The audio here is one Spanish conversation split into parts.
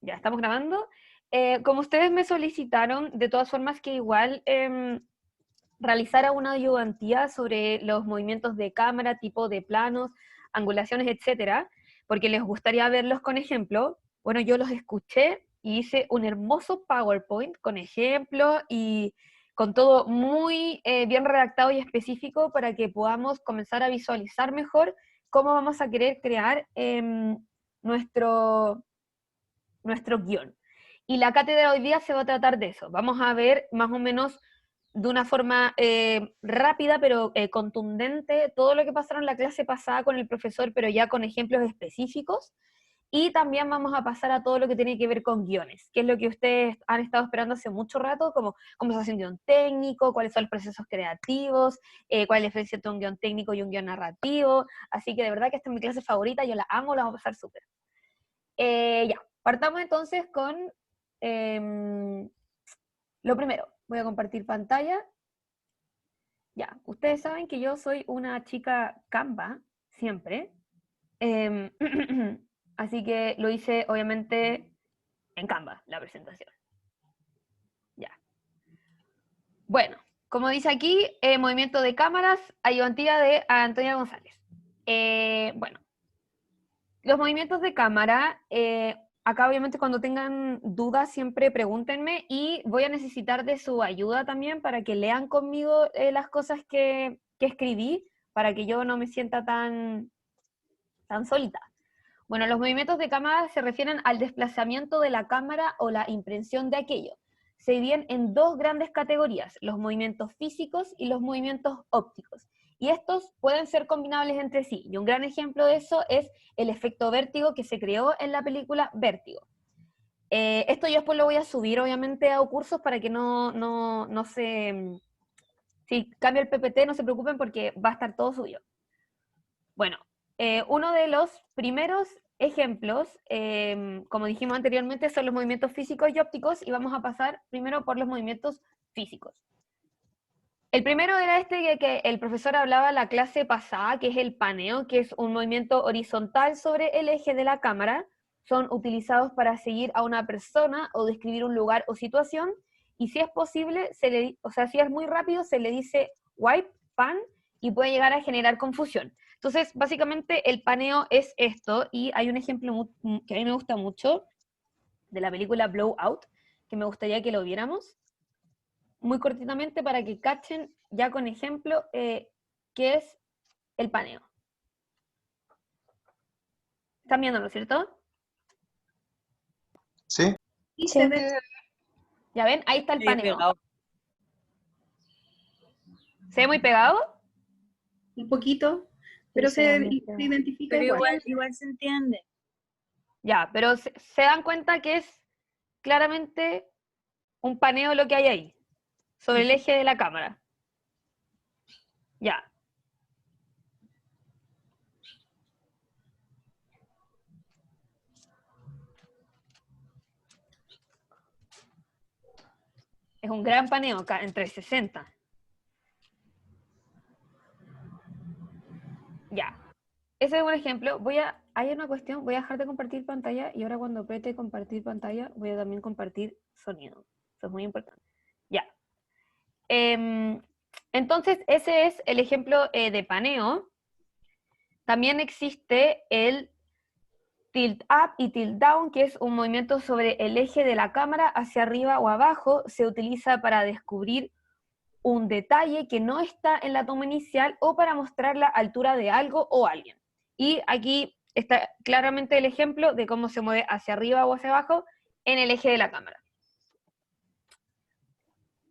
Ya, estamos grabando. Como ustedes me solicitaron, de todas formas que igual realizara una ayudantía sobre los movimientos de cámara, tipo de planos, angulaciones, etcétera, porque les gustaría verlos con ejemplo. Bueno, yo los escuché y hice un hermoso PowerPoint con ejemplos y con todo muy bien redactado y específico para que podamos comenzar a visualizar mejor cómo vamos a querer crear nuestro guión. Y la cátedra de hoy día se va a tratar de eso. Vamos a ver más o menos de una forma rápida pero contundente todo lo que pasaron en la clase pasada con el profesor, pero ya con ejemplos específicos. Y también vamos a pasar a todo lo que tiene que ver con guiones, que es lo que ustedes han estado esperando hace mucho rato, como cómo se hace un guión técnico, cuáles son los procesos creativos, cuál es la diferencia entre un guión técnico y un guión narrativo. Así que de verdad que esta es mi clase favorita, yo la amo, la vamos a pasar súper. Ya, partamos entonces con lo primero. Voy a compartir pantalla. Ya, ustedes saben que yo soy una chica Canva, siempre. Em, así que lo hice, obviamente, en Canva, la presentación. Ya. Bueno, como dice aquí, movimiento de cámaras, ayudantía de Antonia González. Bueno, los movimientos de cámara, acá obviamente cuando tengan dudas siempre pregúntenme y voy a necesitar de su ayuda también para que lean conmigo las cosas que escribí, para que yo no me sienta tan solita. Bueno, los movimientos de cámara se refieren al desplazamiento de la cámara o la impresión de aquello. Se dividen en dos grandes categorías, los movimientos físicos y los movimientos ópticos. Y estos pueden ser combinables entre sí. Y un gran ejemplo de eso es el efecto vértigo que se creó en la película Vértigo. Esto yo después lo voy a subir, obviamente, a cursos para que no se... Si cambia el PPT, no se preocupen porque va a estar todo subido. Bueno, uno de los primeros ejemplos, como dijimos anteriormente, son los movimientos físicos y ópticos, y vamos a pasar primero por los movimientos físicos. El primero era este que el profesor hablaba en la clase pasada, que es el paneo, que es un movimiento horizontal sobre el eje de la cámara. Son utilizados para seguir a una persona o describir un lugar o situación, y si es posible, si es muy rápido, se le dice wipe, pan, y puede llegar a generar confusión. Entonces, básicamente, el paneo es esto, y hay un ejemplo que a mí me gusta mucho, de la película Blowout, que me gustaría que lo viéramos muy cortitamente para que cachen ya con ejemplo qué es el paneo. ¿Están viéndolo, cierto? Sí. Y se ve ¿Ya ven? Ahí está el paneo. ¿Se ve muy pegado? un poquito, pero se identifica Pero igual. igual se entiende. Ya, pero se dan cuenta que es claramente un paneo lo que hay ahí, sobre el eje de la cámara. Ya. Es un gran paneo acá, entre 60. Ya. Ese es un ejemplo. Hay una cuestión, voy a dejar de compartir pantalla y ahora cuando apriete compartir pantalla voy a también compartir sonido. Eso es muy importante. Ya. Entonces, ese es el ejemplo de paneo. También existe el tilt up y tilt down, que es un movimiento sobre el eje de la cámara hacia arriba o abajo. Se utiliza para descubrir un detalle que no está en la toma inicial o para mostrar la altura de algo o alguien. Y aquí está claramente el ejemplo de cómo se mueve hacia arriba o hacia abajo en el eje de la cámara.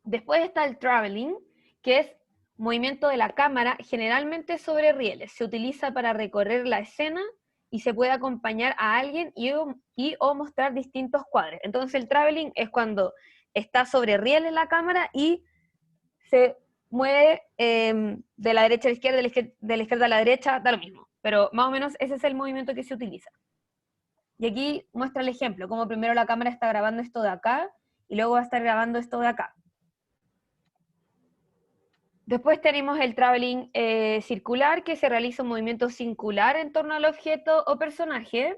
Después está el traveling, que es movimiento de la cámara generalmente sobre rieles. Se utiliza para recorrer la escena y se puede acompañar a alguien y o mostrar distintos cuadros. Entonces el traveling es cuando está sobre rieles la cámara y se mueve de la derecha a la izquierda, de la izquierda a la derecha, da lo mismo. Pero más o menos ese es el movimiento que se utiliza. Y aquí muestra el ejemplo, como primero la cámara está grabando esto de acá y luego va a estar grabando esto de acá. Después tenemos el traveling circular, que se realiza un movimiento singular en torno al objeto o personaje.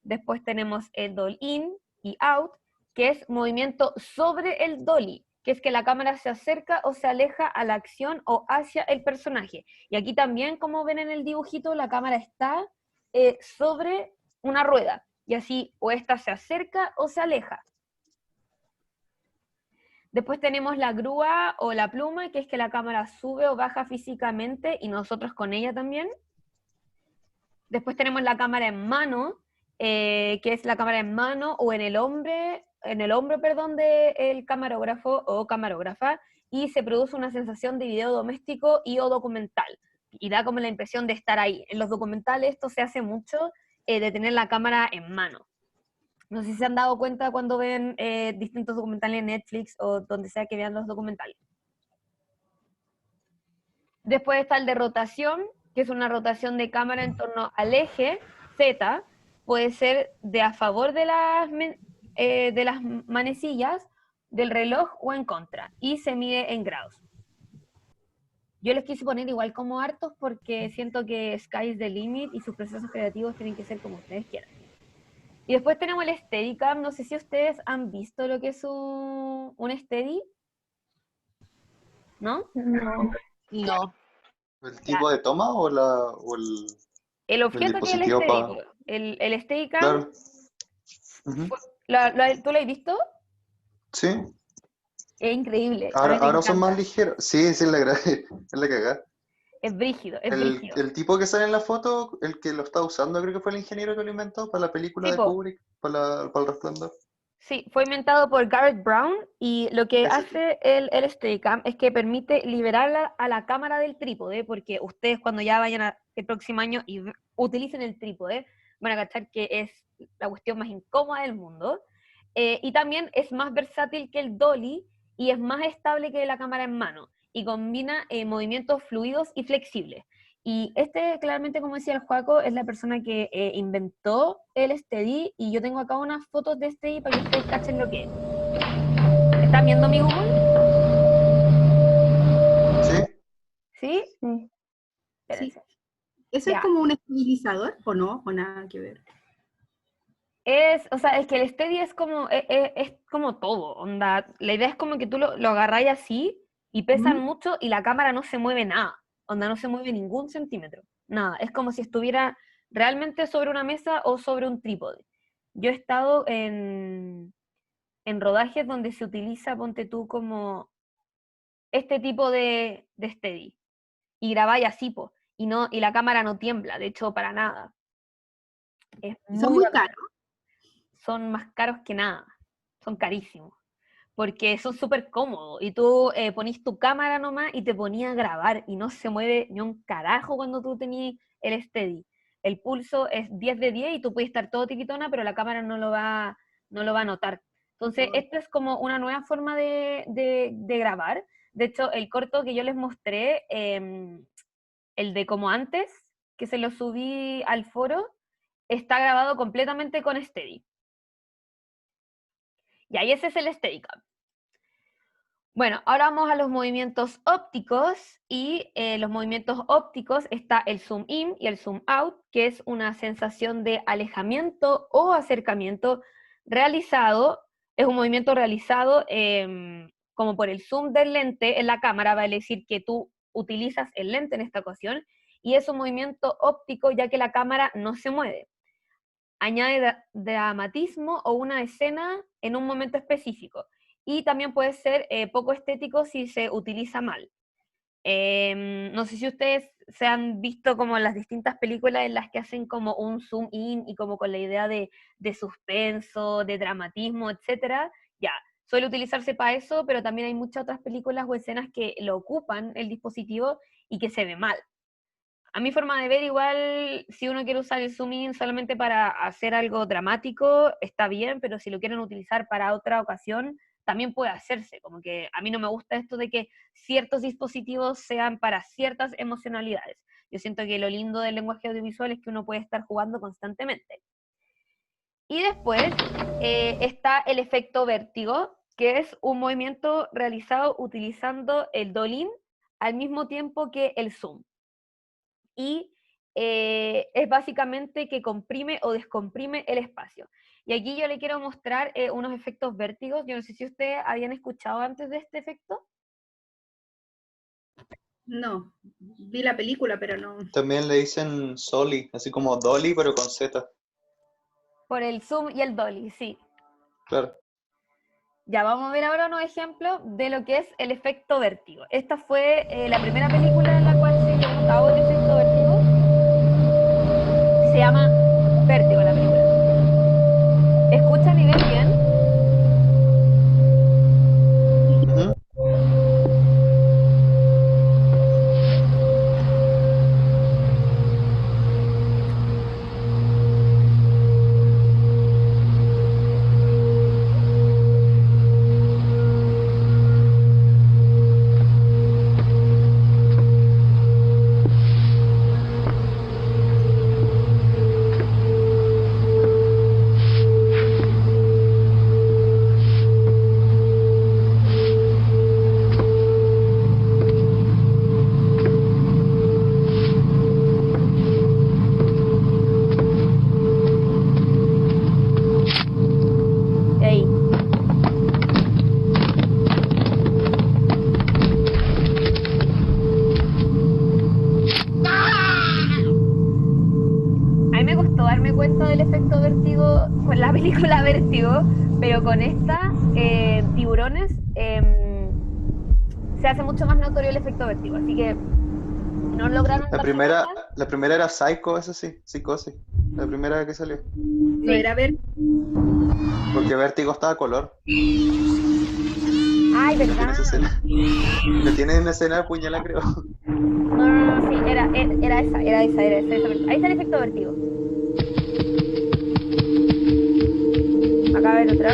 Después tenemos el doll-in y out, que es movimiento sobre el dolly, que es que la cámara se acerca o se aleja a la acción o hacia el personaje. Y aquí también, como ven en el dibujito, la cámara está sobre una rueda, y así o esta se acerca o se aleja. Después tenemos la grúa o la pluma, que es que la cámara sube o baja físicamente y nosotros con ella también. Después tenemos la cámara en mano, que es la cámara en mano o en el hombro, perdón, del camarógrafo o camarógrafa, y se produce una sensación de video doméstico y o documental, y da como la impresión de estar ahí. En los documentales esto se hace mucho, de tener la cámara en mano. No sé si se han dado cuenta cuando ven distintos documentales en Netflix o donde sea que vean los documentales. Después está el de rotación, que es una rotación de cámara en torno al eje Z, puede ser de a favor de las manecillas del reloj o en contra, y se mide en grados. Yo les quise poner igual como hartos porque siento que sky is the limit y sus procesos creativos tienen que ser como ustedes quieran. Y después tenemos el Steadicam. No sé si ustedes han visto lo que es un Steady. ¿No? No. No. ¿El tipo de toma El el objeto que es el dispositivo Steady. para...? El Steadicam, Claro. Ujú. ¿tú lo has visto? Sí. Es increíble. A mí me Ahora son encanta. más ligeros. Sí, es la cagada. Es brígido, es El, brígido. el tipo que sale en la foto, el que lo está usando, creo que fue el ingeniero que lo inventó para la película de Tipo, Kubrick, para el Resplandor. sí, fue inventado por Garrett Brown, y lo que Ese tipo. hace el Steadicam es que permite liberar a la cámara del trípode, porque ustedes cuando ya vayan el próximo año y utilicen el trípode, van a cachar que es la cuestión más incómoda del mundo, y también es más versátil que el dolly y es más estable que la cámara en mano, y combina movimientos fluidos y flexibles. Y claramente, como decía el Joaco, es la persona que inventó el Steady, y yo tengo acá unas fotos de Steady para que ustedes cachen lo que es. ¿Están viendo mi Google? ¿Sí? ¿Sí? Sí. Espérense. ¿Eso Ya. es como un estabilizador o no? ¿O nada que ver? O sea, es que el Steady es como todo, onda. La idea es como que tú lo agarráis así y pesan mucho y la cámara no se mueve nada, onda, no se mueve ningún centímetro, nada. Es como si estuviera realmente sobre una mesa o sobre un trípode. Yo he estado en rodajes donde se utiliza, ponte tú, como este tipo de Steady, y grabáis así, po, y la cámara no tiembla, de hecho, para nada. Es ¿Y son muy muy bacán. caros? Son más caros que nada, son carísimos, porque son súper cómodos, y tú ponís tu cámara nomás y te ponías a grabar, y no se mueve ni un carajo cuando tú tenías el Steady. El pulso es 10 de 10 y tú puedes estar todo tiquitona, pero la cámara no lo va a notar. Entonces, esta es como una nueva forma de grabar. De hecho, el corto que yo les mostré, el de como antes, que se lo subí al foro, está grabado completamente con Steady. Y ahí ese es el Steadicam. Bueno, ahora vamos a los movimientos ópticos, y los movimientos ópticos está el zoom in y el zoom out, que es una sensación de alejamiento o acercamiento realizado. Es un movimiento realizado como por el zoom del lente en la cámara, va a decir que tú utilizas el lente en esta ocasión, y es un movimiento óptico ya que la cámara no se mueve. Añade dramatismo o una escena en un momento específico. Y también puede ser poco estético si se utiliza mal. No sé si ustedes se han visto como las distintas películas en las que hacen como un zoom in y como con la idea de suspenso, de dramatismo, etcétera. Ya, suele utilizarse para eso, pero también hay muchas otras películas o escenas que lo ocupan el dispositivo y que se ve mal. A mi forma de ver, igual, si uno quiere usar el zoom in solamente para hacer algo dramático, está bien, pero si lo quieren utilizar para otra ocasión, también puede hacerse. Como que a mí no me gusta esto de que ciertos dispositivos sean para ciertas emocionalidades. Yo siento que lo lindo del lenguaje audiovisual es que uno puede estar jugando constantemente. Y después está el efecto vértigo, que es un movimiento realizado utilizando el dolly al mismo tiempo que el zoom. Y es básicamente que comprime o descomprime el espacio. Y aquí yo le quiero mostrar unos efectos vértigos. Yo no sé si ustedes habían escuchado antes de este efecto. No, vi la película, pero no. También le dicen Soli, así como Dolly, pero con Z. Por el zoom y el dolly, sí. Claro. Ya, vamos a ver ahora unos ejemplos de lo que es el efecto vértigo. Esta fue la primera película en la cual se llevó a cabo el efecto vértigo. Se llama Vértigo la película. ¿Escuchan y ven bien? Ujú. Ahí. A mí me costó darme cuenta del efecto vértigo con la película Vértigo, pero con esta, Tiburones, se hace mucho más notorio el efecto vértigo. Así que no lograron La darse primera, cuenta. la primera era Psycho, eso sí, Psicosis. La primera que salió. No Sí. era ver. Porque Vértigo estaba a color. Ay, Y no tiene ¿verdad? esa escena. Y no tiene una escena de puñalada, creo. No, sí, era esa. Ahí está el efecto vértigo. Acá a ver otra.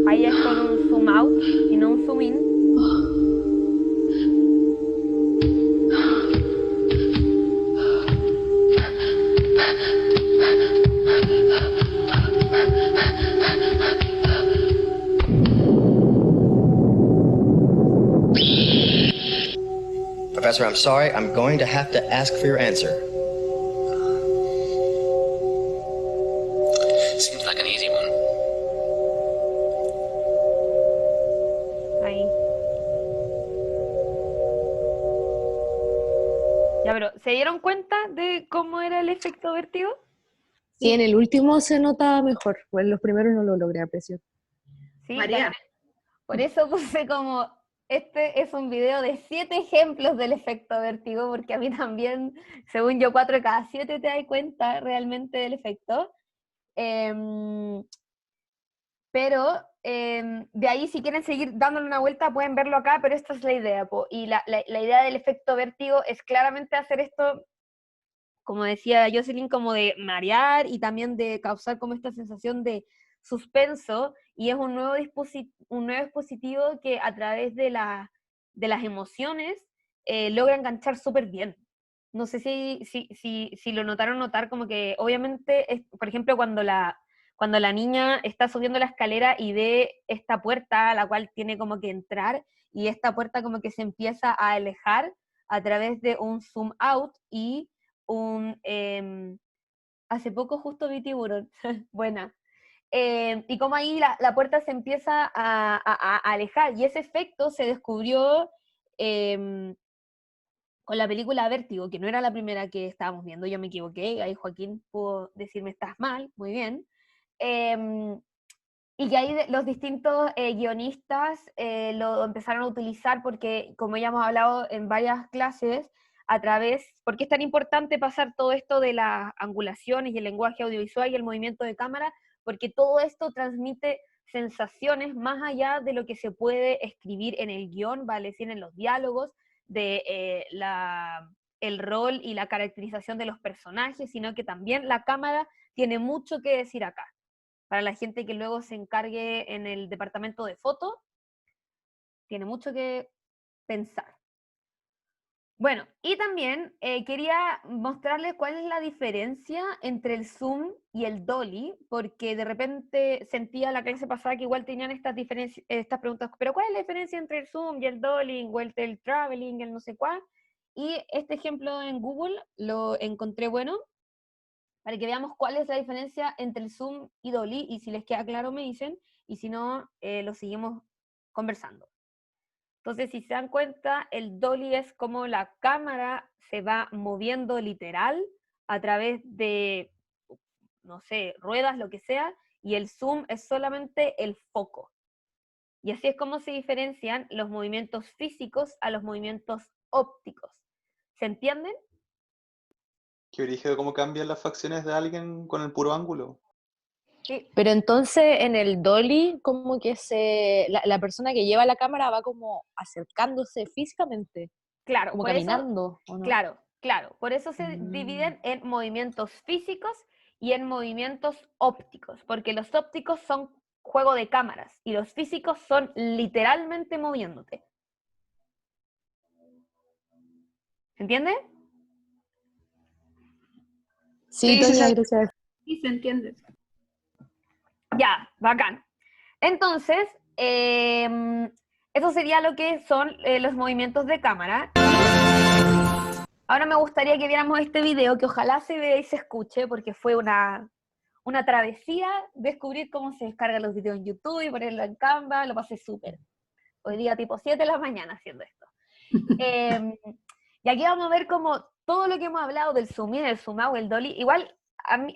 Ahí es con un zoom out y no un zoom in. Professor, I'm sorry. I'm going to have to ask for your answer. Seems like an easy one. Ahí. Ya, pero ¿se dieron cuenta de cómo era el efecto vértigo? Sí, en el último se nota mejor, pues en los primeros no lo logré apreciar. Sí, Marea. por eso puse como, este es un video de 7 ejemplos del efecto vértigo, porque a mí también, según yo, 4 de cada 7 te das cuenta realmente del efecto. Pero de ahí, si quieren seguir dándole una vuelta, pueden verlo acá, pero esta es la idea. Po. Y la idea del efecto vértigo es claramente hacer esto, como decía Jocelyn, como de marear y también de causar como esta sensación de suspenso, y es un nuevo dispositivo que a través de las emociones logra enganchar súper bien. No sé si lo notar, como que obviamente, por ejemplo, cuando la niña está subiendo la escalera y ve esta puerta a la cual tiene como que entrar, y esta puerta como que se empieza a alejar a través de un zoom out y hace poco justo vi Tiburón, buena. Y como ahí la puerta se empieza a alejar, y ese efecto se descubrió con la película Vértigo, que no era la primera que estábamos viendo, yo me equivoqué, ahí Joaquín pudo decirme estás mal, muy bien. Y que ahí los distintos guionistas lo empezaron a utilizar porque, como ya hemos hablado en varias clases, porque es tan importante pasar todo esto de las angulaciones y el lenguaje audiovisual y el movimiento de cámara, porque todo esto transmite sensaciones más allá de lo que se puede escribir en el guión, vale decir, en los diálogos, de el rol y la caracterización de los personajes, sino que también la cámara tiene mucho que decir acá. Para la gente que luego se encargue en el departamento de foto, tiene mucho que pensar. Bueno, y también quería mostrarles cuál es la diferencia entre el zoom y el dolly, porque de repente sentía la clase pasada que igual tenían estas preguntas, pero ¿cuál es la diferencia entre el zoom y el dolly, o el traveling, el no sé cuál? Y este ejemplo en Google lo encontré bueno, para que veamos cuál es la diferencia entre el zoom y dolly, y si les queda claro me dicen, y si no, lo seguimos conversando. Entonces, si se dan cuenta, el dolly es como la cámara se va moviendo literal a través de, no sé, ruedas, lo que sea, y el zoom es solamente el foco. Y así es como se diferencian los movimientos físicos a los movimientos ópticos. ¿Se entienden? Qué brígido cómo cambian las facciones de alguien con el puro ángulo. Sí, Pero entonces en el dolly, como que la persona que lleva la cámara va como acercándose físicamente, claro, como por eso, caminando, ¿o no? claro, por eso se dividen en movimientos físicos y en movimientos ópticos, porque los ópticos son juego de cámaras y los físicos son literalmente moviéndote. ¿Se entiende? Sí, Sí, sí, Toña, sí. gracias. Sí, se entiende. Ya, bacán. Entonces, eso sería lo que son los movimientos de cámara. Ahora me gustaría que viéramos este video, que ojalá se vea y se escuche, porque fue una travesía descubrir cómo se descargan los videos en YouTube y ponerlo en Canva. Lo pasé súper. Hoy día tipo 7 de la mañana haciendo esto. Y aquí vamos a ver como todo lo que hemos hablado del zoom in, el zoom out, el dolly. Igual,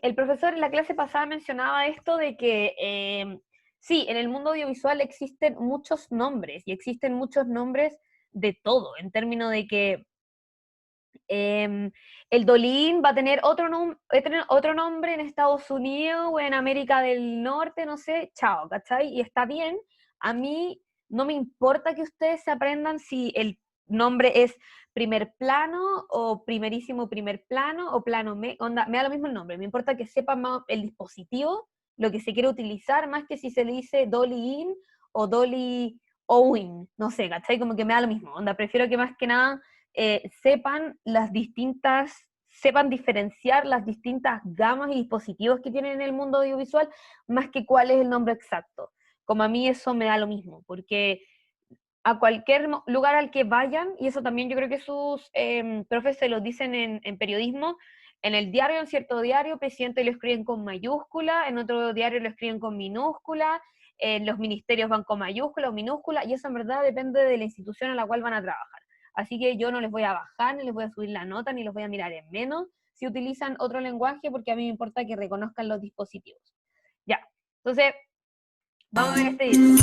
el profesor en la clase pasada mencionaba esto de que sí, en el mundo audiovisual existen muchos nombres, y existen muchos nombres de todo, en términos de que el dolly va a tener otro nombre en Estados Unidos o en América del Norte, no sé, chao, ¿cachai? Y está bien, a mí no me importa que ustedes se aprendan si el nombre es primer plano o primerísimo primer plano o plano onda, me da lo mismo el nombre, me importa que sepan más el dispositivo, lo que se quiere utilizar, más que si se le dice dolly in o dolly owing, no sé, ¿cachai? Como que me da lo mismo, onda, prefiero que más que nada sepan diferenciar las distintas gamas y dispositivos que tienen en el mundo audiovisual, más que cuál es el nombre exacto. Como a mí eso me da lo mismo, porque a cualquier lugar al que vayan, y eso también yo creo que sus profes se lo dicen en periodismo, en el diario, en cierto diario, presidente lo escriben con mayúscula, en otro diario lo escriben con minúscula, en los ministerios van con mayúscula o minúscula, y eso en verdad depende de la institución a la cual van a trabajar. Así que yo no les voy a bajar, ni les voy a subir la nota, ni los voy a mirar en menos si utilizan otro lenguaje, porque a mí me importa que reconozcan los dispositivos. Ya, entonces, vamos a ver este video.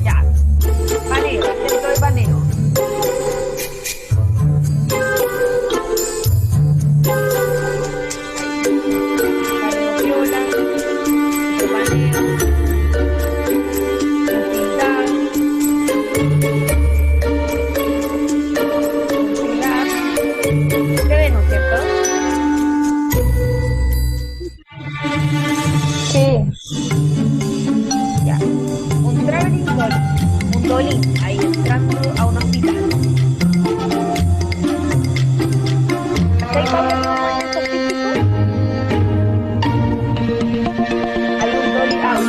Ya, paneo, centro de paneo. Paneo viola, paneo. Dolly, ahí entrando a un hospital. ¿Hacéis Paula los movimientos físicos? Hay un dolly out.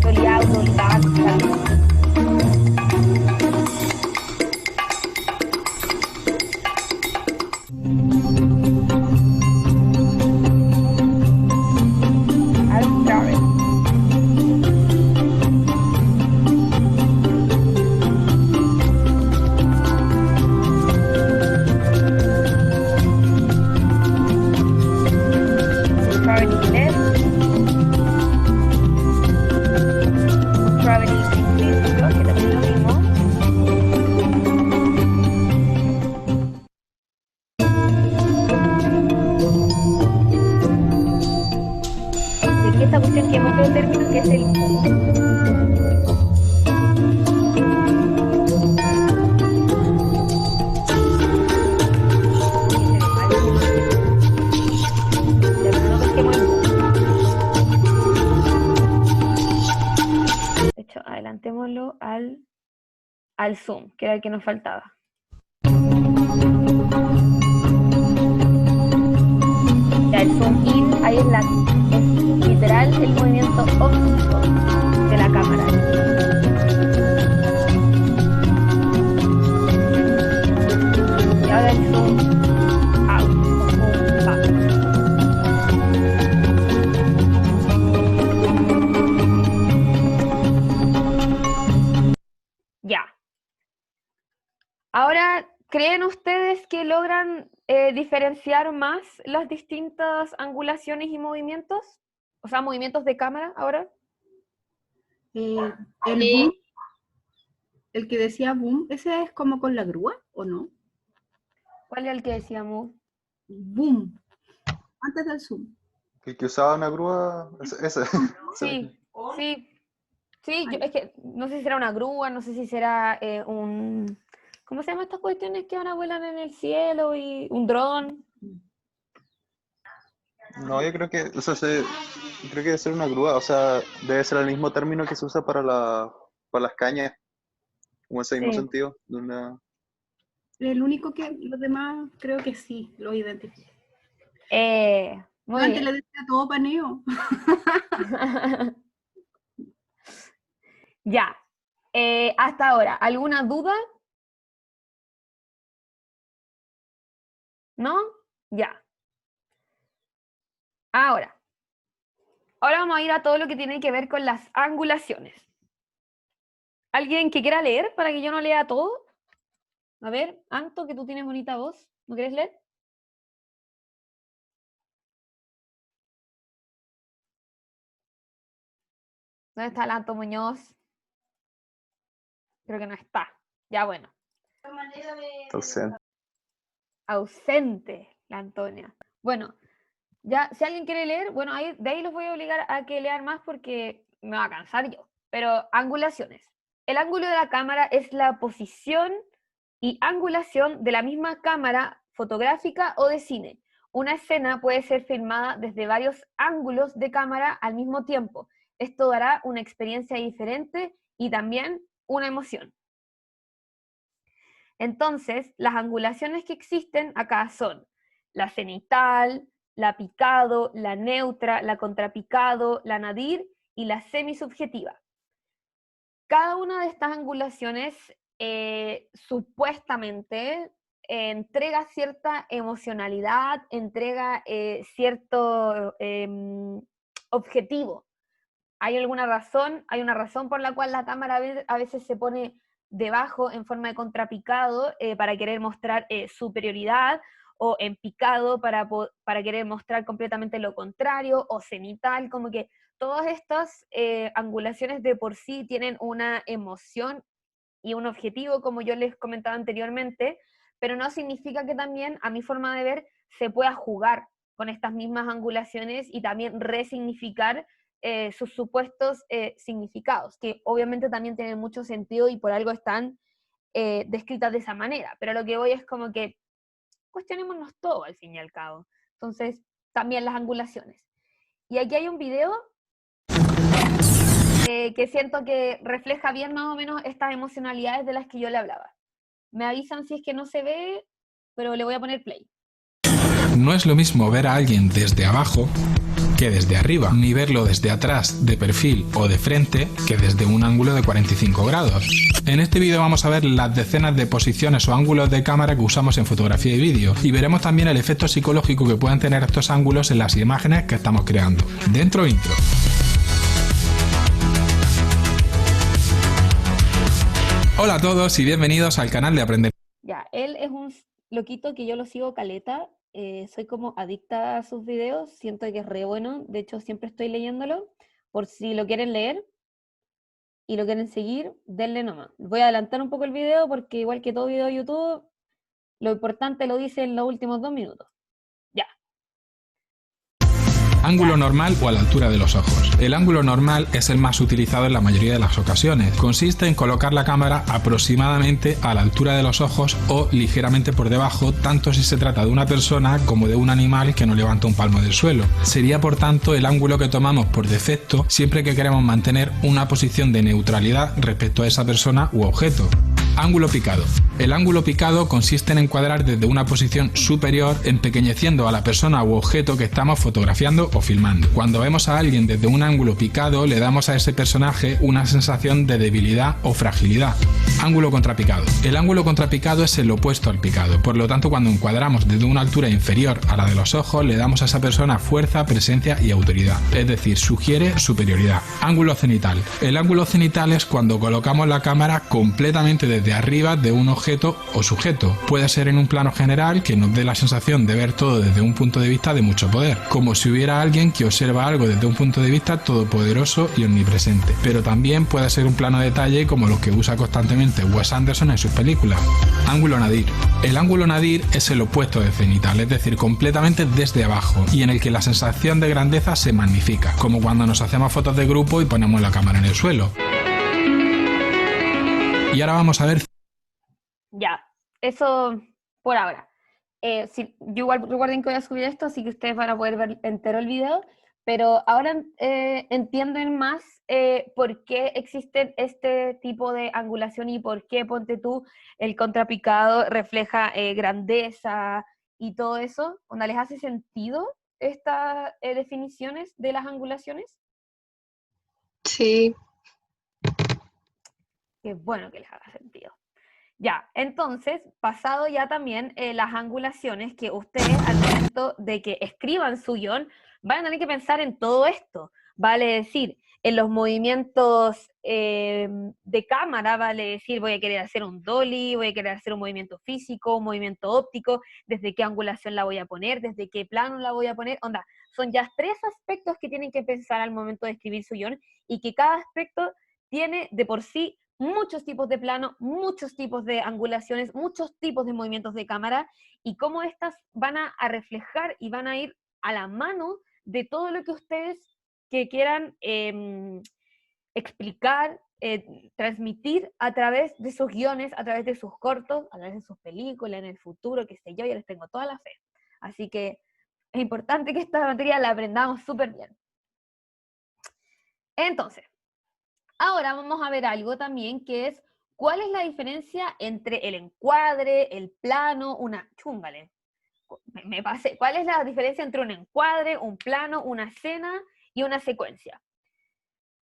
Dolly out, dolly back, esta cuestión que hemos otro término que es el de hecho, adelantémoslo al zoom, que era el que nos faltaba. Ya, el zoom in, ahí es literal el movimiento óptico de la cámara. haga el zoom out, o zoom back. Ya. Ahora, ¿creen ustedes que logran diferenciar más las distintas angulaciones y movimientos? O sea, movimientos de cámara ahora. El Sí. boom, el que decía boom, ¿ese es como con la grúa o no? ¿Cuál era el que decíamos? Boom, antes del zoom. El que usaba una grúa, ese. Sí, sí. Sí, es que no sé si será una grúa, no sé si será un... ¿Cómo se llaman estas cuestiones que ahora vuelan en el cielo? Y un dron. No, yo creo que, o sea, creo que debe ser una grúa, o sea, debe ser el mismo término que se usa para las cañas, como ese mismo Sí. sentido, de una... El único que los demás creo que sí, los identifico. Muy Antes le bien. decía todo paneo. Ya. Hasta ahora, ¿alguna duda? ¿No? Ya. Ahora vamos a ir a todo lo que tiene que ver con las angulaciones. ¿Alguien que quiera leer para que yo no lea todo? A ver, Anto, que tú tienes bonita voz, ¿no quieres leer? ¿Dónde está el Anto Muñoz? Creo que no está. Ya bueno. Entonces, Ausente, la Antonia. Bueno, ya, si alguien quiere leer, bueno, de ahí los voy a obligar a que lean más porque me va a cansar yo. Pero angulaciones. El ángulo de la cámara es la posición y angulación de la misma cámara fotográfica o de cine. Una escena puede ser filmada desde varios ángulos de cámara al mismo tiempo. Esto dará una experiencia diferente y también una emoción. Entonces, las angulaciones que existen acá son la cenital, la picado, la neutra, la contrapicado, la nadir y la semisubjetiva. Cada una de estas angulaciones supuestamente entrega cierta emocionalidad, entrega cierto objetivo. ¿Hay alguna razón? Hay una razón por la cual la cámara a veces se pone debajo en forma de contrapicado para querer mostrar superioridad, o en picado para querer mostrar completamente lo contrario, o cenital, como que todas estas angulaciones de por sí tienen una emoción y un objetivo, como yo les comentaba anteriormente, pero no significa que también, a mi forma de ver, se pueda jugar con estas mismas angulaciones y también resignificar sus supuestos significados, que obviamente también tienen mucho sentido y por algo están descritas de esa manera, pero lo que voy es como que cuestionémonos todo al fin y al cabo. Entonces, también las angulaciones. Y aquí hay un video que siento que refleja bien más o menos estas emocionalidades de las que yo le hablaba. Me avisan si es que no se ve, pero le voy a poner play. No es lo mismo ver a alguien desde abajo que desde arriba, ni verlo desde atrás, de perfil o de frente, que desde un ángulo de 45 grados. En este vídeo vamos a ver las decenas de posiciones o ángulos de cámara que usamos en fotografía y vídeo, y veremos también el efecto psicológico que pueden tener estos ángulos en las imágenes que estamos creando. Dentro intro. Hola a todos y bienvenidos al canal de Aprender. Ya, él es un loquito que yo lo sigo caleta, soy como adicta a sus videos, siento que es re bueno, de hecho siempre estoy leyéndolo, por si lo quieren leer y lo quieren seguir, denle nomás. Voy a adelantar un poco el video porque igual que todo video de YouTube, lo importante lo dice en los últimos 2 minutos. Ya. Ángulo normal o a la altura de los ojos. El ángulo normal es el más utilizado en la mayoría de las ocasiones. Consiste en colocar la cámara aproximadamente a la altura de los ojos o ligeramente por debajo, tanto si se trata de una persona como de un animal que no levanta un palmo del suelo. Sería por tanto el ángulo que tomamos por defecto siempre que queremos mantener una posición de neutralidad respecto a esa persona u objeto. Ángulo picado. El ángulo picado consiste en encuadrar desde una posición superior, empequeñeciendo a la persona u objeto que estamos fotografiando o filmando. Cuando vemos a alguien desde un ángulo picado, le damos a ese personaje una sensación de debilidad o fragilidad. Ángulo contrapicado. El ángulo contrapicado es el opuesto al picado, por lo tanto, cuando encuadramos desde una altura inferior a la de los ojos, le damos a esa persona fuerza, presencia y autoridad, es decir, sugiere superioridad. Ángulo cenital. El ángulo cenital es cuando colocamos la cámara completamente desde arriba de un objeto o sujeto. Puede ser en un plano general que nos dé la sensación de ver todo desde un punto de vista de mucho poder, como si hubiera alguien que observa algo desde un punto de vista todopoderoso y omnipresente. Pero también puede ser un plano detalle como los que usa constantemente Wes Anderson en sus películas. Ángulo nadir. El ángulo nadir es el opuesto de cenital, es decir, completamente desde abajo, y en el que la sensación de grandeza se magnifica, como cuando nos hacemos fotos de grupo y ponemos la cámara en el suelo. Y ahora vamos a ver... Ya, eso por ahora. Yo igual recuerden que voy a subir esto, así que ustedes van a poder ver entero el video, pero ahora entienden más por qué existe este tipo de angulación y por qué, ponte tú, el contrapicado refleja grandeza y todo eso. ¿Onda les hace sentido estas definiciones de las angulaciones? Sí. Qué bueno que les haga sentido. Ya, entonces, pasado ya también las angulaciones, que ustedes al momento de que escriban su guión, van a tener que pensar en todo esto, vale decir, en los movimientos de cámara, vale decir, voy a querer hacer un dolly, voy a querer hacer un movimiento físico, un movimiento óptico, desde qué angulación la voy a poner, desde qué plano la voy a poner, onda, son ya 3 aspectos que tienen que pensar al momento de escribir su guión, y que cada aspecto tiene de por sí muchos tipos de plano, muchos tipos de angulaciones, muchos tipos de movimientos de cámara, y cómo estas van a reflejar y van a ir a la mano de todo lo que ustedes que quieran explicar, transmitir a través de sus guiones, a través de sus cortos, a través de sus películas, en el futuro, qué sé yo, ya les tengo toda la fe. Así que es importante que esta materia la aprendamos súper bien. Entonces, ahora vamos a ver algo también que es, ¿cuál es la diferencia entre el encuadre, el plano, chúngale, me pasé, ¿cuál es la diferencia entre un encuadre, un plano, una escena y una secuencia?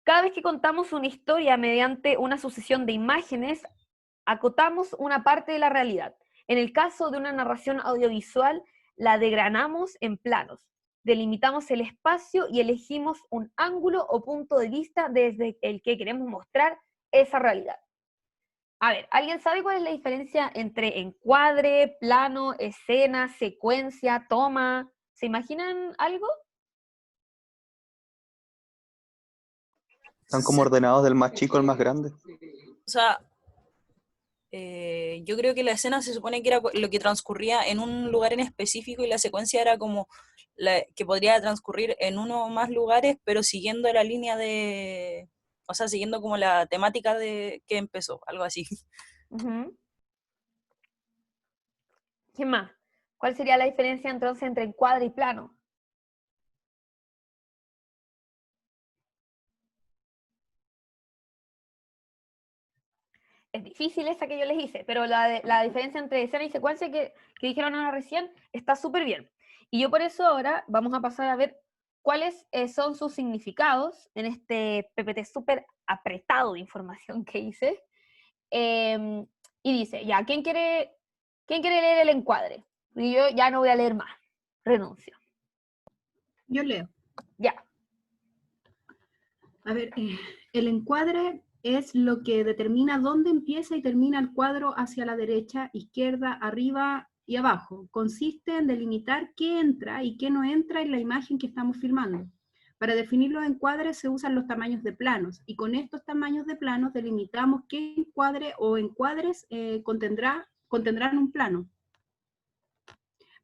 Cada vez que contamos una historia mediante una sucesión de imágenes, acotamos una parte de la realidad. En el caso de una narración audiovisual, la degranamos en planos. Delimitamos el espacio y elegimos un ángulo o punto de vista desde el que queremos mostrar esa realidad. A ver, ¿alguien sabe cuál es la diferencia entre encuadre, plano, escena, secuencia, toma? ¿Se imaginan algo? Están como ordenados del más chico al más grande. O sea, yo creo que la escena se supone que era lo que transcurría en un lugar en específico, y la secuencia era como que podría transcurrir en uno o más lugares, pero siguiendo la línea de... O sea, siguiendo como la temática de que empezó, algo así. Uh-huh. ¿Qué más? ¿Cuál sería la diferencia entonces entre encuadre y plano? Es difícil esa que yo les hice, pero la diferencia entre escena y secuencia que dijeron ahora recién está súper bien. Y yo por eso ahora vamos a pasar a ver cuáles son sus significados en este PPT súper apretado de información que hice. Y dice, ya, ¿quién quiere leer el encuadre? Y yo ya no voy a leer más, renuncio. Yo leo. Ya. A ver, el encuadre es lo que determina dónde empieza y termina el cuadro hacia la derecha, izquierda, arriba y abajo. Consiste en delimitar qué entra y qué no entra en la imagen que estamos filmando. Para definir los encuadres se usan los tamaños de planos, y con estos tamaños de planos delimitamos qué encuadre o encuadres contendrán un plano.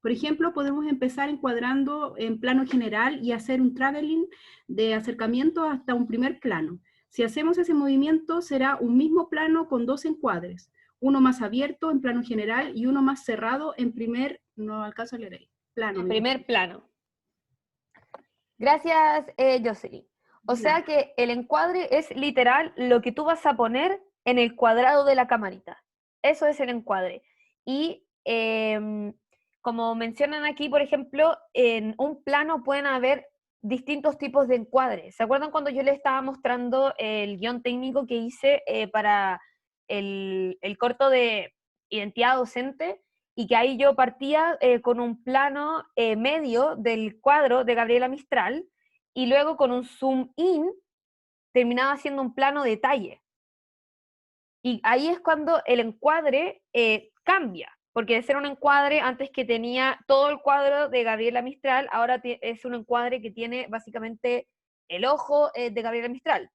Por ejemplo, podemos empezar encuadrando en plano general y hacer un traveling de acercamiento hasta un primer plano. Si hacemos ese movimiento, será un mismo plano con 2 encuadres, uno más abierto en plano general y uno más cerrado en no alcanzo a leer ahí, plano. En primer plano. Gracias, Jocelyn. O sea que el encuadre es literal lo que tú vas a poner en el cuadrado de la camarita. Eso es el encuadre. Y como mencionan aquí, por ejemplo, en un plano pueden haber distintos tipos de encuadres. ¿Se acuerdan cuando yo les estaba mostrando el guión técnico que hice para el corto de identidad docente? Y que ahí yo partía con un plano medio del cuadro de Gabriela Mistral y luego con un zoom in terminaba siendo un plano detalle. Y ahí es cuando el encuadre cambia, porque de ser un encuadre antes que tenía todo el cuadro de Gabriela Mistral, ahora es un encuadre que tiene básicamente el ojo de Gabriela Mistral.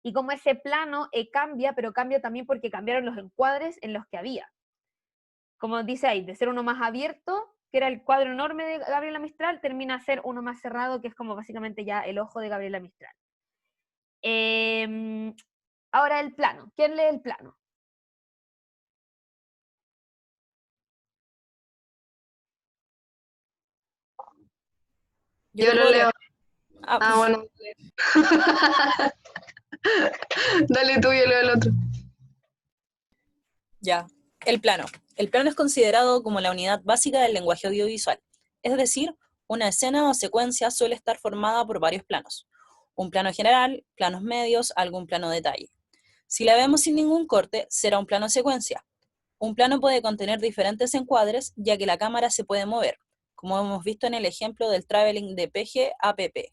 Y como ese plano cambia, pero cambia también porque cambiaron los encuadres en los que había. Como dice ahí, de ser uno más abierto, que era el cuadro enorme de Gabriela Mistral, termina a ser uno más cerrado, que es como básicamente ya el ojo de Gabriela Mistral. Ahora el plano. ¿Quién lee el plano? Yo Yo lo lo puedo leo. leer. Ah, Ah, bueno. Dale tú, yo leo el otro. ya. El plano. El plano es considerado como la unidad básica del lenguaje audiovisual. Es decir, una escena o secuencia suele estar formada por varios planos. Un plano general, planos medios, algún plano detalle. Si la vemos sin ningún corte, será un plano secuencia. Un plano puede contener diferentes encuadres, ya que la cámara se puede mover, como hemos visto en el ejemplo del traveling de PG a PP.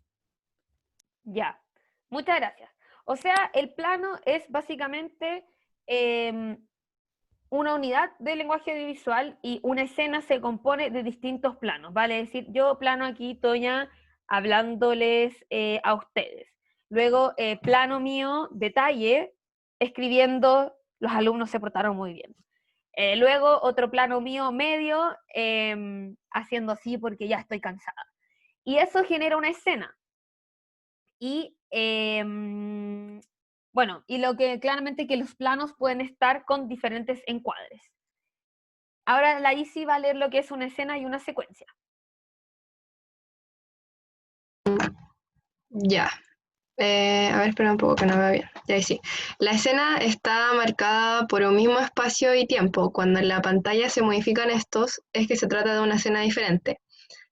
Ya, muchas gracias. O sea, el plano es básicamente una unidad del lenguaje audiovisual y una escena se compone de distintos planos, ¿vale? Es decir, yo plano aquí, Toña, hablándoles a ustedes. Luego, plano mío, detalle, escribiendo, los alumnos se portaron muy bien. Luego, otro plano mío, medio, haciendo así porque ya estoy cansada. Y eso genera una escena. Y bueno, y lo que claramente que los planos pueden estar con diferentes encuadres. Ahora la Isi va a leer lo que es una escena y una secuencia. Ya. A ver, espera un poco que no veo bien. Ya ahí sí. La escena está marcada por un mismo espacio y tiempo. Cuando en la pantalla se modifican estos, es que se trata de una escena diferente.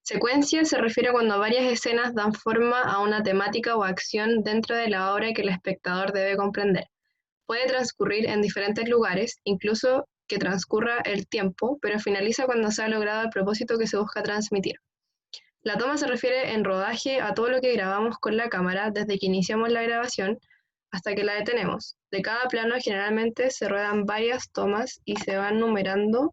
Secuencia se refiere a cuando varias escenas dan forma a una temática o acción dentro de la obra que el espectador debe comprender. Puede transcurrir en diferentes lugares, incluso que transcurra el tiempo, pero finaliza cuando se ha logrado el propósito que se busca transmitir. La toma se refiere en rodaje a todo lo que grabamos con la cámara desde que iniciamos la grabación hasta que la detenemos. De cada plano generalmente se ruedan varias tomas y se van numerando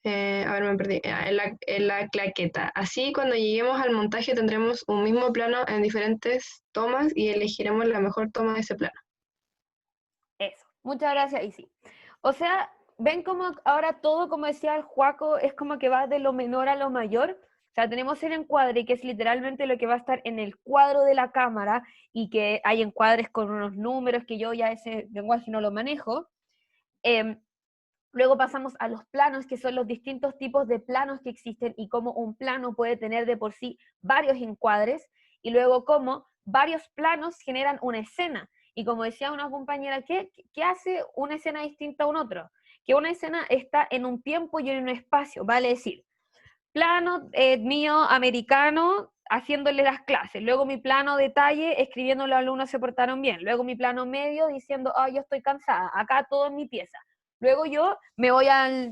a ver, me perdí. En la claqueta. Así, cuando lleguemos al montaje, tendremos un mismo plano en diferentes tomas y elegiremos la mejor toma de ese plano. Eso. Muchas gracias, Isi. O sea, ven como ahora todo, como decía el Juaco, es como que va de lo menor a lo mayor. O sea, tenemos el encuadre, que es literalmente lo que va a estar en el cuadro de la cámara, y que hay encuadres con unos números que yo ya ese lenguaje no lo manejo. Luego pasamos a los planos, que son los distintos tipos de planos que existen y cómo un plano puede tener de por sí varios encuadres, y luego cómo varios planos generan una escena. Y como decía una compañera, ¿qué hace una escena distinta a un otro? Que una escena está en un tiempo y en un espacio, vale decir, plano mío americano haciéndole las clases, luego mi plano detalle escribiendo los alumnos se portaron bien, luego mi plano medio diciendo, yo estoy cansada, acá todo en mi pieza, luego yo me voy a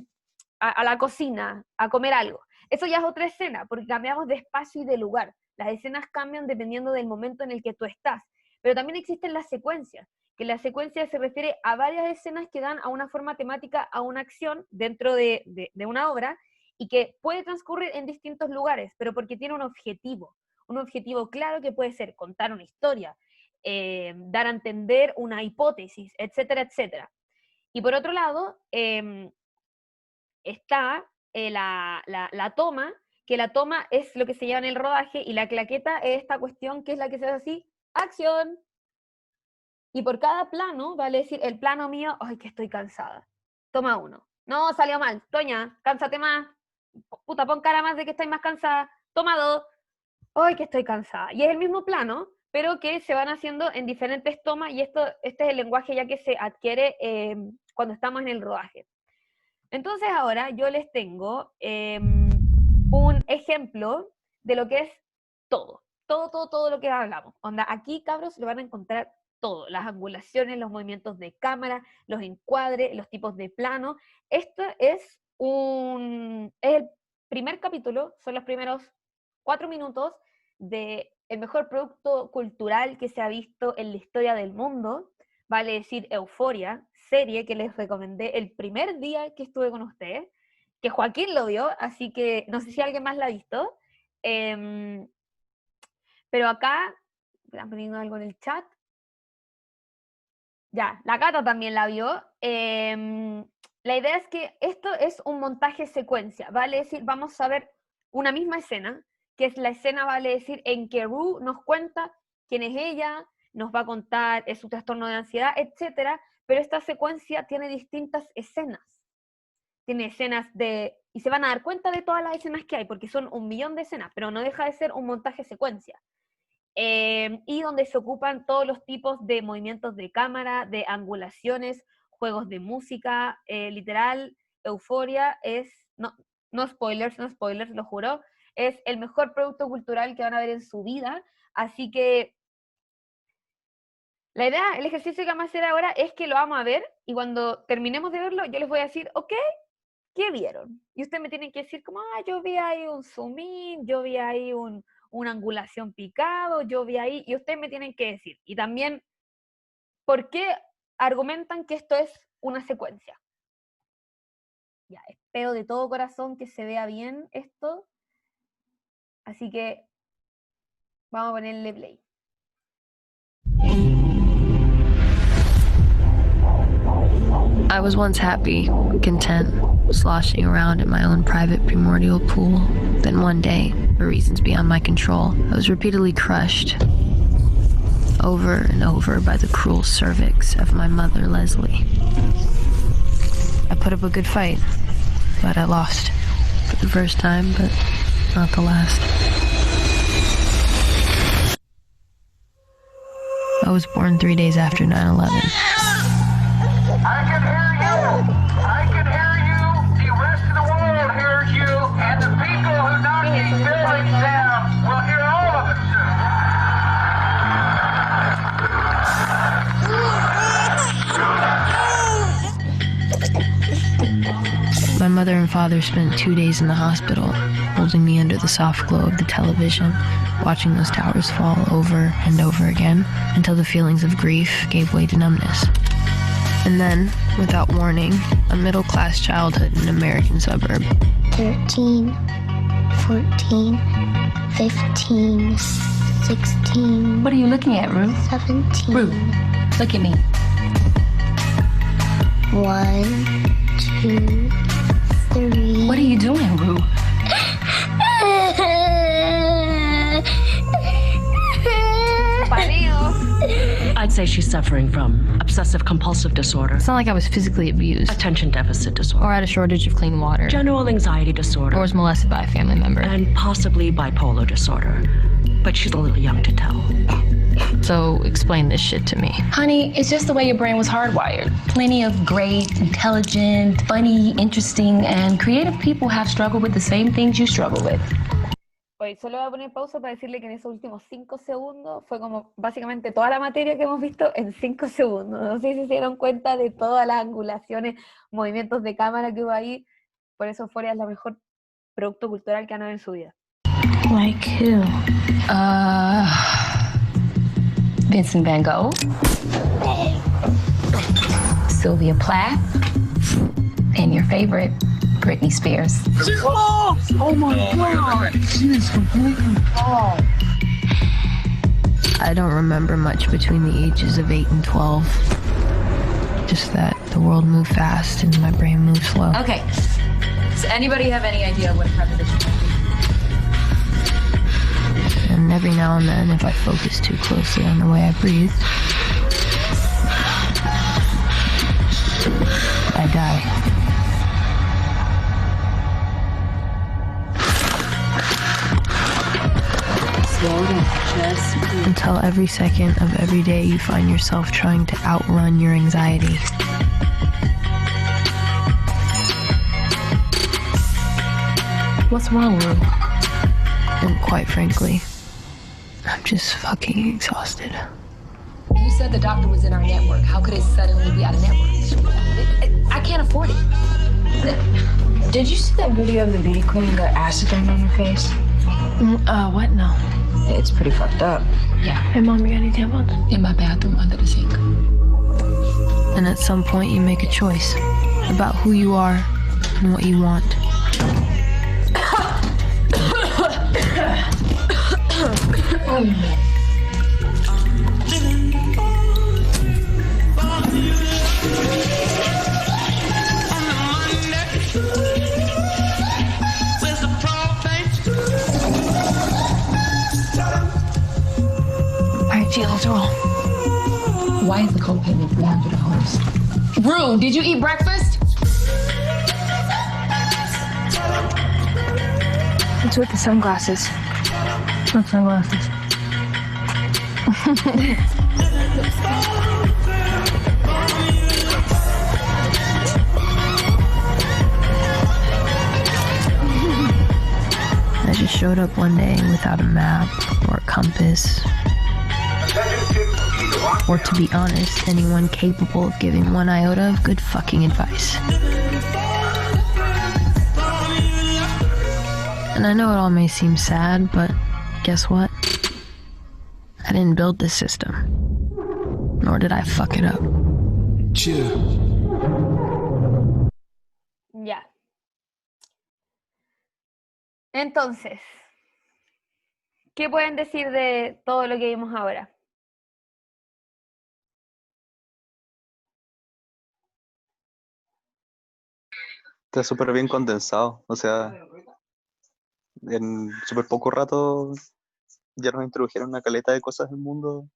la cocina a comer algo. Eso ya es otra escena, porque cambiamos de espacio y de lugar. Las escenas cambian dependiendo del momento en el que tú estás, pero también existen las secuencias, que la secuencia se refiere a varias escenas que dan a una forma temática, a una acción dentro de una obra, y que puede transcurrir en distintos lugares, pero porque tiene un objetivo claro, que puede ser contar una historia, dar a entender una hipótesis, etcétera, etcétera. Y por otro lado, está la toma, que la toma es lo que se lleva en el rodaje, y la claqueta es esta cuestión que es la que se hace así, acción. Y por cada plano, vale decir, el plano mío, ay, que estoy cansada. Toma 1. No, salió mal. Toña, cánsate más. Puta, pon cara más de que estáis más cansada. Toma 2. Ay, que estoy cansada. Y es el mismo plano, pero que se van haciendo en diferentes tomas, y este es el lenguaje ya que se adquiere cuando estamos en el rodaje. Entonces ahora yo les tengo un ejemplo de lo que es todo lo que hablamos. Onda, aquí, cabros, le van a encontrar todo, las angulaciones, los movimientos de cámara, los encuadres, los tipos de plano. Esto es el primer capítulo, son los primeros 4 minutos de el mejor producto cultural que se ha visto en la historia del mundo, vale decir Euphoria, serie que les recomendé el primer día que estuve con ustedes, que Joaquín lo vio, así que no sé si alguien más la ha visto. Pero acá, están poniendo algo en el chat. Ya, la Cata también la vio. La idea es que esto es un montaje secuencia, vale decir, vamos a ver una misma escena, que es la escena, vale decir, en que Rue nos cuenta quién es ella, nos va a contar su trastorno de ansiedad, etcétera, pero esta secuencia tiene distintas escenas. Tiene escenas y se van a dar cuenta de todas las escenas que hay, porque son 1 millón de escenas, pero no deja de ser un montaje secuencia. Y donde se ocupan todos los tipos de movimientos de cámara, de angulaciones, juegos de música, literal, Euphoria es, no spoilers, lo juro, es el mejor producto cultural que van a ver en su vida, así que la idea, el ejercicio que vamos a hacer ahora es que lo vamos a ver, y cuando terminemos de verlo, yo les voy a decir, ok, ¿qué vieron? Y ustedes me tienen que decir como, yo vi ahí un zoom in, yo vi ahí una angulación picado, yo vi ahí, y ustedes me tienen que decir. Y también, ¿por qué argumentan que esto es una secuencia? Ya, espero de todo corazón que se vea bien esto. Así que vamos a ponerle play. I was once happy, content, sloshing around in my own private primordial pool. Then one day, for reasons beyond my control, I was repeatedly crushed, over and over, by the cruel cervix of my mother, Leslie. I put up a good fight, but I lost. For the first time, but not the last. I was born 3 days after 9/11. I can hear you! I can hear you! The rest of the world hears you! And the people who knock these buildings down will hear all of it soon. My mother and father spent 2 days in the hospital, holding me under the soft glow of the television, watching those towers fall over and over again, until the feelings of grief gave way to numbness. And then, without warning, a middle-class childhood in an American suburb. 13, 14, 15, 16. What are you looking at, Rue? 17. Rue, look at me. 1, 2, 3. What are you doing, Rue? I'd say she's suffering from obsessive-compulsive disorder. It's not like I was physically abused. Attention deficit disorder. Or had a shortage of clean water. General anxiety disorder. Or was molested by a family member. And possibly bipolar disorder. But she's a little young to tell. So explain this shit to me. Honey, it's just the way your brain was hardwired. Plenty of great, intelligent, funny, interesting, and creative people have struggled with the same things you struggle with. Oye, solo voy a poner pausa para decirle que en esos últimos 5 segundos fue como básicamente toda la materia que hemos visto en 5 segundos. No sé si se dieron cuenta de todas las angulaciones, movimientos de cámara que hubo ahí. Por eso Euphoria es la mejor producto cultural que han visto en su vida. Like who? Vincent Van Gogh, Sylvia Plath, and your favorite, Britney Spears. Oh! Oh my God! She is completely off. I don't remember much between the ages of 8 and 12. Just that the world moved fast and my brain moved slow. Okay. Does anybody have any idea what a preposition is? And every now and then, if I focus too closely on the way I breathe, I die. Until every second of every day you find yourself trying to outrun your anxiety. What's wrong, Rue? And quite frankly, I'm just fucking exhausted. You said the doctor was in our network. How could it suddenly be out of network? I can't afford it. Did you see that video of the beauty queen got acid thrown on her face? What? No. It's pretty fucked up. Yeah. Hey, Mom, you got any tampons? In my bathroom under the sink. And at some point, you make a choice about who you are and what you want. All right, Gia, let's roll. Why is the copayment $300? Rue, did you eat breakfast? What's with the sunglasses? What sunglasses? I just showed up one day without a map or a compass. Or to be honest, anyone capable of giving one iota of good fucking advice. And I know it all may seem sad, but guess what? I didn't build this system. Nor did I fuck it up. Ya. Entonces, ¿qué pueden decir de todo lo que vimos ahora? Está súper bien condensado. O sea, en súper poco rato ya nos introdujeron una caleta de cosas del mundo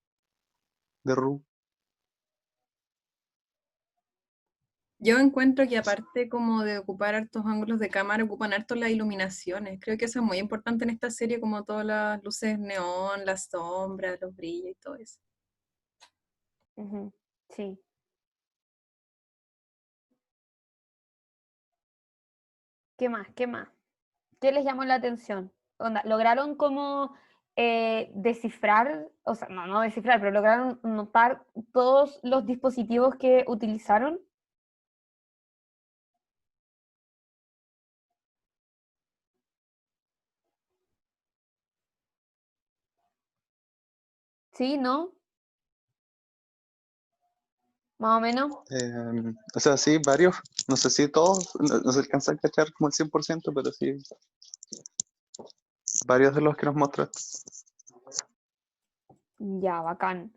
de Ru. Yo encuentro que aparte como de ocupar hartos ángulos de cámara, ocupan harto las iluminaciones. Creo que eso es muy importante en esta serie, como todas las luces neón, las sombras, los brillos y todo eso. Ujú, sí. ¿Qué más? ¿Qué más? ¿Qué les llamó la atención? Onda, ¿lograron como descifrar, o sea, no descifrar, pero lograron notar todos los dispositivos que utilizaron? ¿Sí? ¿No? ¿Más o menos? O sea, sí, varios. No sé si todos, no se alcanza a cachar como el 100%, pero sí, varios de los que nos mostraste. Ya, bacán.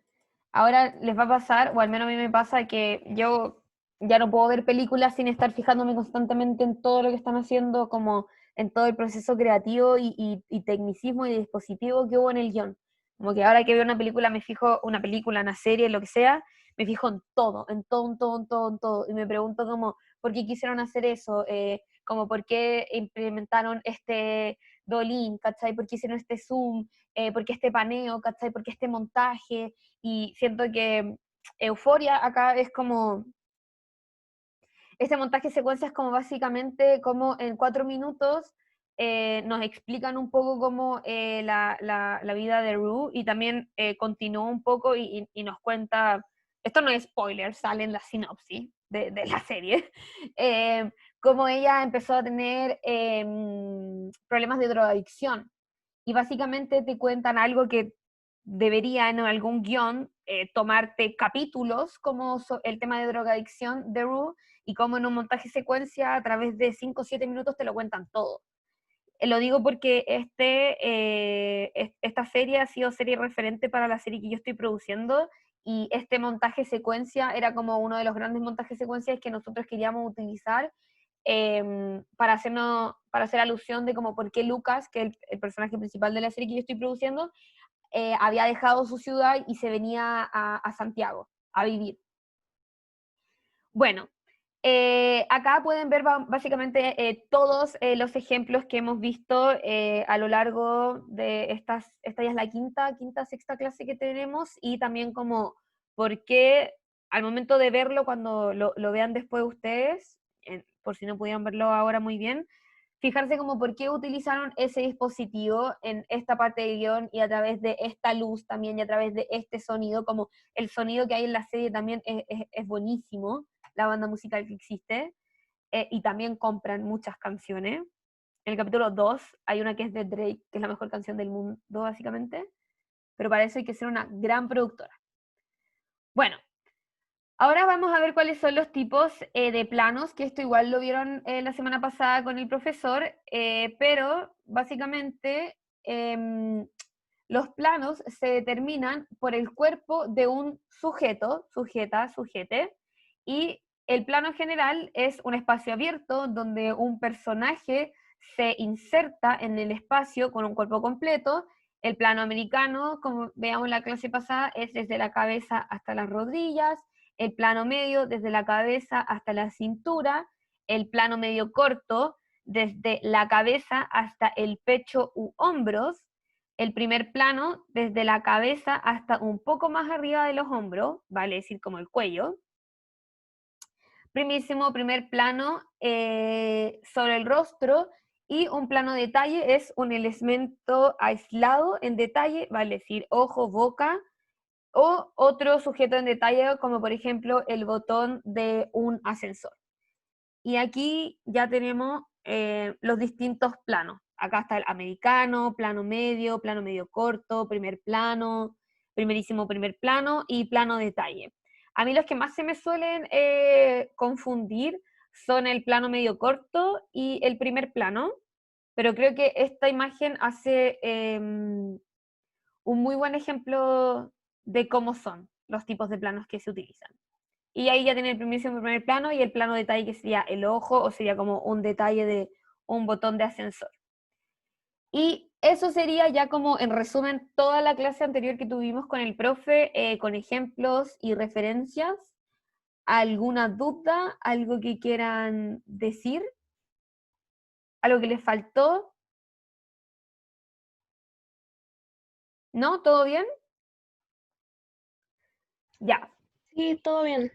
Ahora les va a pasar, o al menos a mí me pasa, que yo ya no puedo ver películas sin estar fijándome constantemente en todo lo que están haciendo, como en todo el proceso creativo y tecnicismo y dispositivo que hubo en el guión. Como que ahora que veo una película, me fijo, una película, una serie, lo que sea, me fijo en todo, en todo, en todo, en todo, en todo. Y me pregunto como, ¿por qué quisieron hacer eso? Como, ¿por qué implementaron este dolín? ¿Cachai? ¿Por qué hicieron este zoom? ¿Por qué este paneo? ¿Cachai? ¿Por qué este montaje? Y siento que Euforia acá es como, este montaje secuencia es como básicamente como en 4 minutos nos explican un poco cómo la vida de Rue y también continúa un poco y nos cuenta, esto no es spoiler, sale en la sinopsis de la serie, cómo ella empezó a tener problemas de drogadicción. Y básicamente te cuentan algo que debería en algún guión tomarte capítulos como el tema de drogadicción de Rue y como en un montaje secuencia a través de 5 o 7 minutos te lo cuentan todo. Lo digo porque esta serie ha sido serie referente para la serie que yo estoy produciendo y este montaje secuencia era como uno de los grandes montajes secuencias que nosotros queríamos utilizar para hacer alusión de como por qué Lucas, que es el personaje principal de la serie que yo estoy produciendo, había dejado su ciudad y se venía a Santiago a vivir. Bueno, acá pueden ver básicamente todos los ejemplos que hemos visto a lo largo de esta ya es la quinta, sexta clase que tenemos y también como por qué al momento de verlo, cuando lo vean después ustedes, por si no pudieron verlo ahora muy bien, fijarse como por qué utilizaron ese dispositivo en esta parte del guión y a través de esta luz también y a través de este sonido, como el sonido que hay en la serie también es buenísimo, la banda musical que existe, y también compran muchas canciones. En el capítulo 2 hay una que es de Drake, que es la mejor canción del mundo, básicamente, pero para eso hay que ser una gran productora. Bueno, ahora vamos a ver cuáles son los tipos de planos, que esto igual lo vieron la semana pasada con el profesor, pero básicamente los planos se determinan por el cuerpo de un sujeto, sujeta, sujete, y el plano general es un espacio abierto donde un personaje se inserta en el espacio con un cuerpo completo. El plano americano, como veamos en la clase pasada, es desde la cabeza hasta las rodillas, el plano medio desde la cabeza hasta la cintura, el plano medio corto desde la cabeza hasta el pecho u hombros, el primer plano desde la cabeza hasta un poco más arriba de los hombros, vale decir como el cuello. Primísimo primer plano sobre el rostro, y un plano detalle es un elemento aislado en detalle, vale decir ojo, boca, o otro sujeto en detalle, como por ejemplo el botón de un ascensor. Y aquí ya tenemos los distintos planos. Acá está el americano, plano medio corto, primer plano, primerísimo primer plano y plano detalle. A mí los que más se me suelen confundir son el plano medio corto y el primer plano, pero creo que esta imagen hace un muy buen ejemplo de cómo son los tipos de planos que se utilizan. Y ahí ya tiene el primer plano y el plano detalle, que sería el ojo, o sería como un detalle de un botón de ascensor. Y eso sería ya como en resumen toda la clase anterior que tuvimos con el profe, con ejemplos y referencias. ¿Alguna duda? ¿Algo que quieran decir? ¿Algo que les faltó? ¿No? ¿Todo bien? Ya. Sí, todo bien.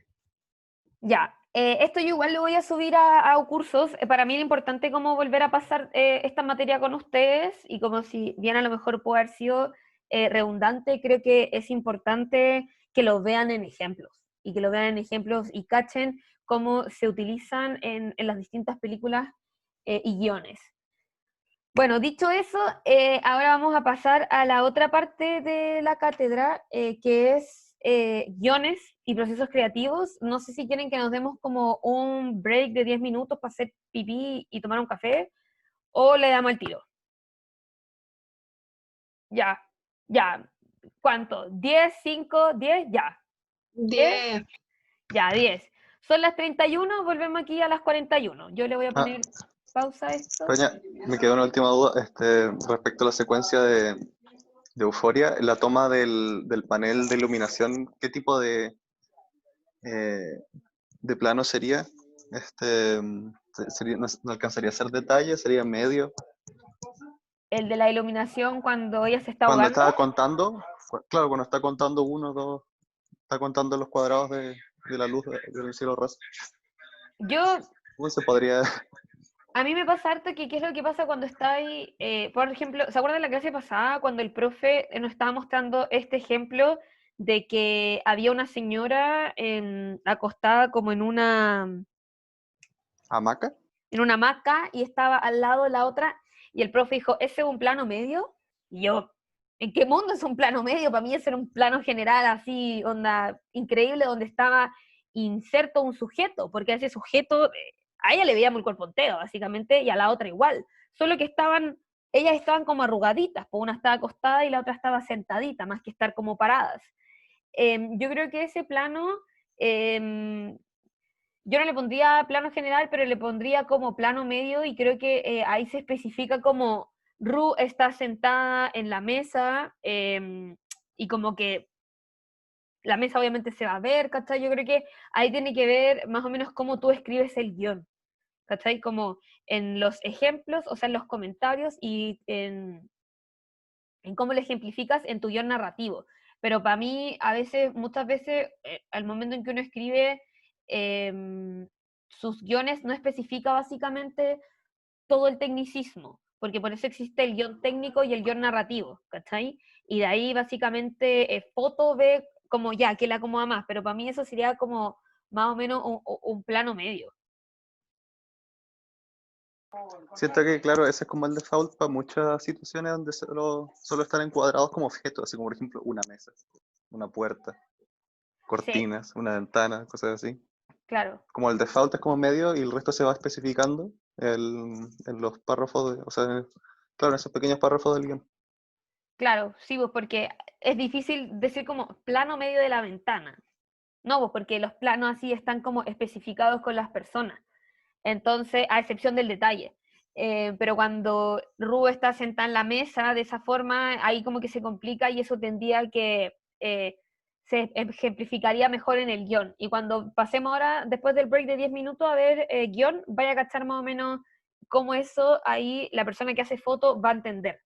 Ya, esto yo igual lo voy a subir a cursos. Para mí es importante como volver a pasar esta materia con ustedes, y como si bien a lo mejor puede haber sido redundante, creo que es importante que lo vean en ejemplos, y que lo vean en ejemplos y cachen cómo se utilizan en las distintas películas y guiones. Bueno, dicho eso, ahora vamos a pasar a la otra parte de la cátedra, que es guiones y procesos creativos. No sé si quieren que nos demos como un break de 10 minutos para hacer pipí y tomar un café, o le damos el tiro. Ya, ya. ¿Cuánto? ¿10, 5, 10? Ya. 10. Ya, 10. Son las 31, volvemos aquí a las 41. Yo le voy a poner pausa a esto. Peña, me quedó una última duda respecto a la secuencia de Euforia, la toma del panel de iluminación, ¿qué tipo de plano sería? No alcanzaría a ser detalle, sería medio. El de la iluminación cuando ella se está Cuando ahogando. estaba contando, claro, cuando está contando 1, 2, está contando los cuadrados de la luz del cielo raso. ¿Cómo se podría? A mí me pasa harto que qué es lo que pasa cuando está ahí, por ejemplo, ¿se acuerdan de la clase pasada cuando el profe nos estaba mostrando este ejemplo de que había una señora acostada como en una ¿Hamaca? En una hamaca, y estaba al lado la otra, y el profe dijo, ¿ese es un plano medio? Y yo, ¿en qué mundo es un plano medio? Para mí ese era un plano general así, onda, increíble, donde estaba inserto un sujeto, porque a ese sujeto, a ella le veíamos el cuerpo entero, básicamente, y a la otra igual, solo que ellas estaban como arrugaditas, pues una estaba acostada y la otra estaba sentadita, más que estar como paradas. Yo creo que ese plano, yo no le pondría plano general, pero le pondría como plano medio, y creo que ahí se especifica como Ru está sentada en la mesa, y como que la mesa obviamente se va a ver, ¿cachai? Yo creo que ahí tiene que ver más o menos cómo tú escribes el guión, ¿cachai? Como en los ejemplos, o sea, en los comentarios, y en cómo lo ejemplificas en tu guión narrativo. Pero para mí, muchas veces, al momento en que uno escribe sus guiones, no especifica básicamente todo el tecnicismo, porque por eso existe el guión técnico y el guión narrativo, ¿cachai? Y de ahí básicamente foto ve como ya, que la acomoda más, pero para mí eso sería como más o menos un plano medio. Siento que, claro, ese es como el default para muchas situaciones donde solo están encuadrados como objetos, así como por ejemplo una mesa, una puerta, cortinas, una ventana, cosas así. Claro. Como el default es como medio y el resto se va especificando en los párrafos, o sea, claro, en esos pequeños párrafos del guión. Claro, sí, pues porque es difícil decir como plano medio de la ventana. No, pues porque los planos así están como especificados con las personas. Entonces, a excepción del detalle. Pero cuando Ru está sentada en la mesa de esa forma, ahí como que se complica y eso tendría que se ejemplificaría mejor en el guión. Y cuando pasemos ahora, después del break de 10 minutos, a ver guión, vaya a cachar más o menos cómo eso ahí la persona que hace foto va a entender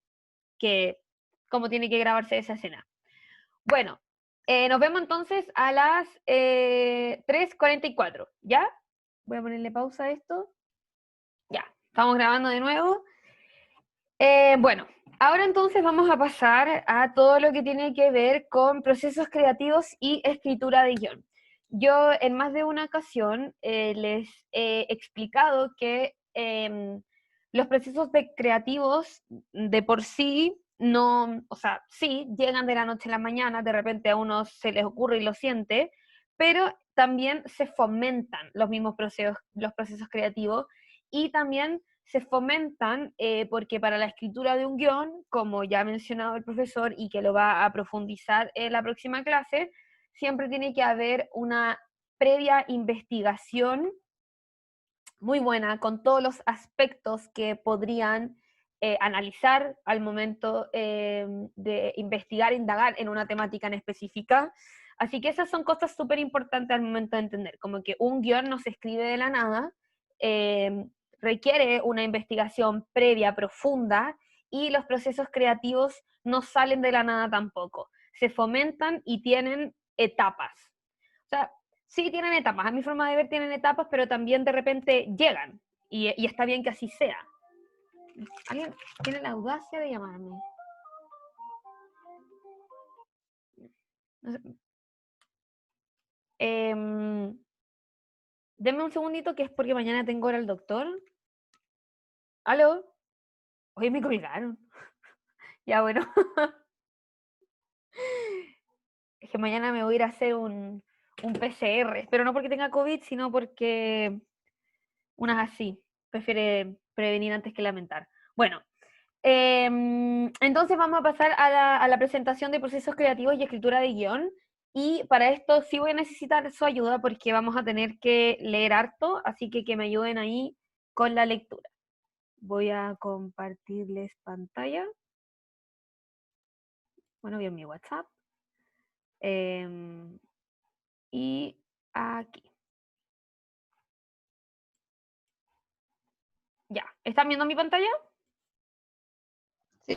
que cómo tiene que grabarse esa escena. Bueno, nos vemos entonces a las 3:44, ¿ya? Voy a ponerle pausa a esto. Ya, estamos grabando de nuevo. Bueno, ahora entonces vamos a pasar a todo lo que tiene que ver con procesos creativos y escritura de guión. Yo en más de una ocasión les he explicado que los procesos creativos de por sí no, o sea, sí, llegan de la noche a la mañana, de repente a uno se les ocurre y lo siente, pero también se fomentan los mismos los procesos creativos y también se fomentan porque para la escritura de un guión, como ya ha mencionado el profesor y que lo va a profundizar en la próxima clase, siempre tiene que haber una previa investigación muy buena con todos los aspectos que podrían analizar al momento de investigar, indagar en una temática en específica. Así que esas son cosas súper importantes al momento de entender, como que un guión no se escribe de la nada, requiere una investigación previa, profunda, y los procesos creativos no salen de la nada tampoco. Se fomentan y tienen etapas. O sea, sí tienen etapas, a mi forma de ver tienen etapas, pero también de repente llegan, y está bien que así sea. ¿Alguien tiene la audacia de llamarme? No sé. Denme un segundito, que es porque mañana tengo hora al doctor. ¿Aló? Hoy me colgaron. Ya, bueno. Es que mañana me voy a ir a hacer un PCR, pero no porque tenga COVID, sino porque unas así. Prefiere prevenir antes que lamentar. Bueno, entonces vamos a pasar a la presentación de procesos creativos y escritura de guión. Y para esto sí voy a necesitar su ayuda porque vamos a tener que leer harto, así que me ayuden ahí con la lectura. Voy a compartirles pantalla. Bueno, bien mi WhatsApp. Y aquí. Ya, ¿están viendo mi pantalla?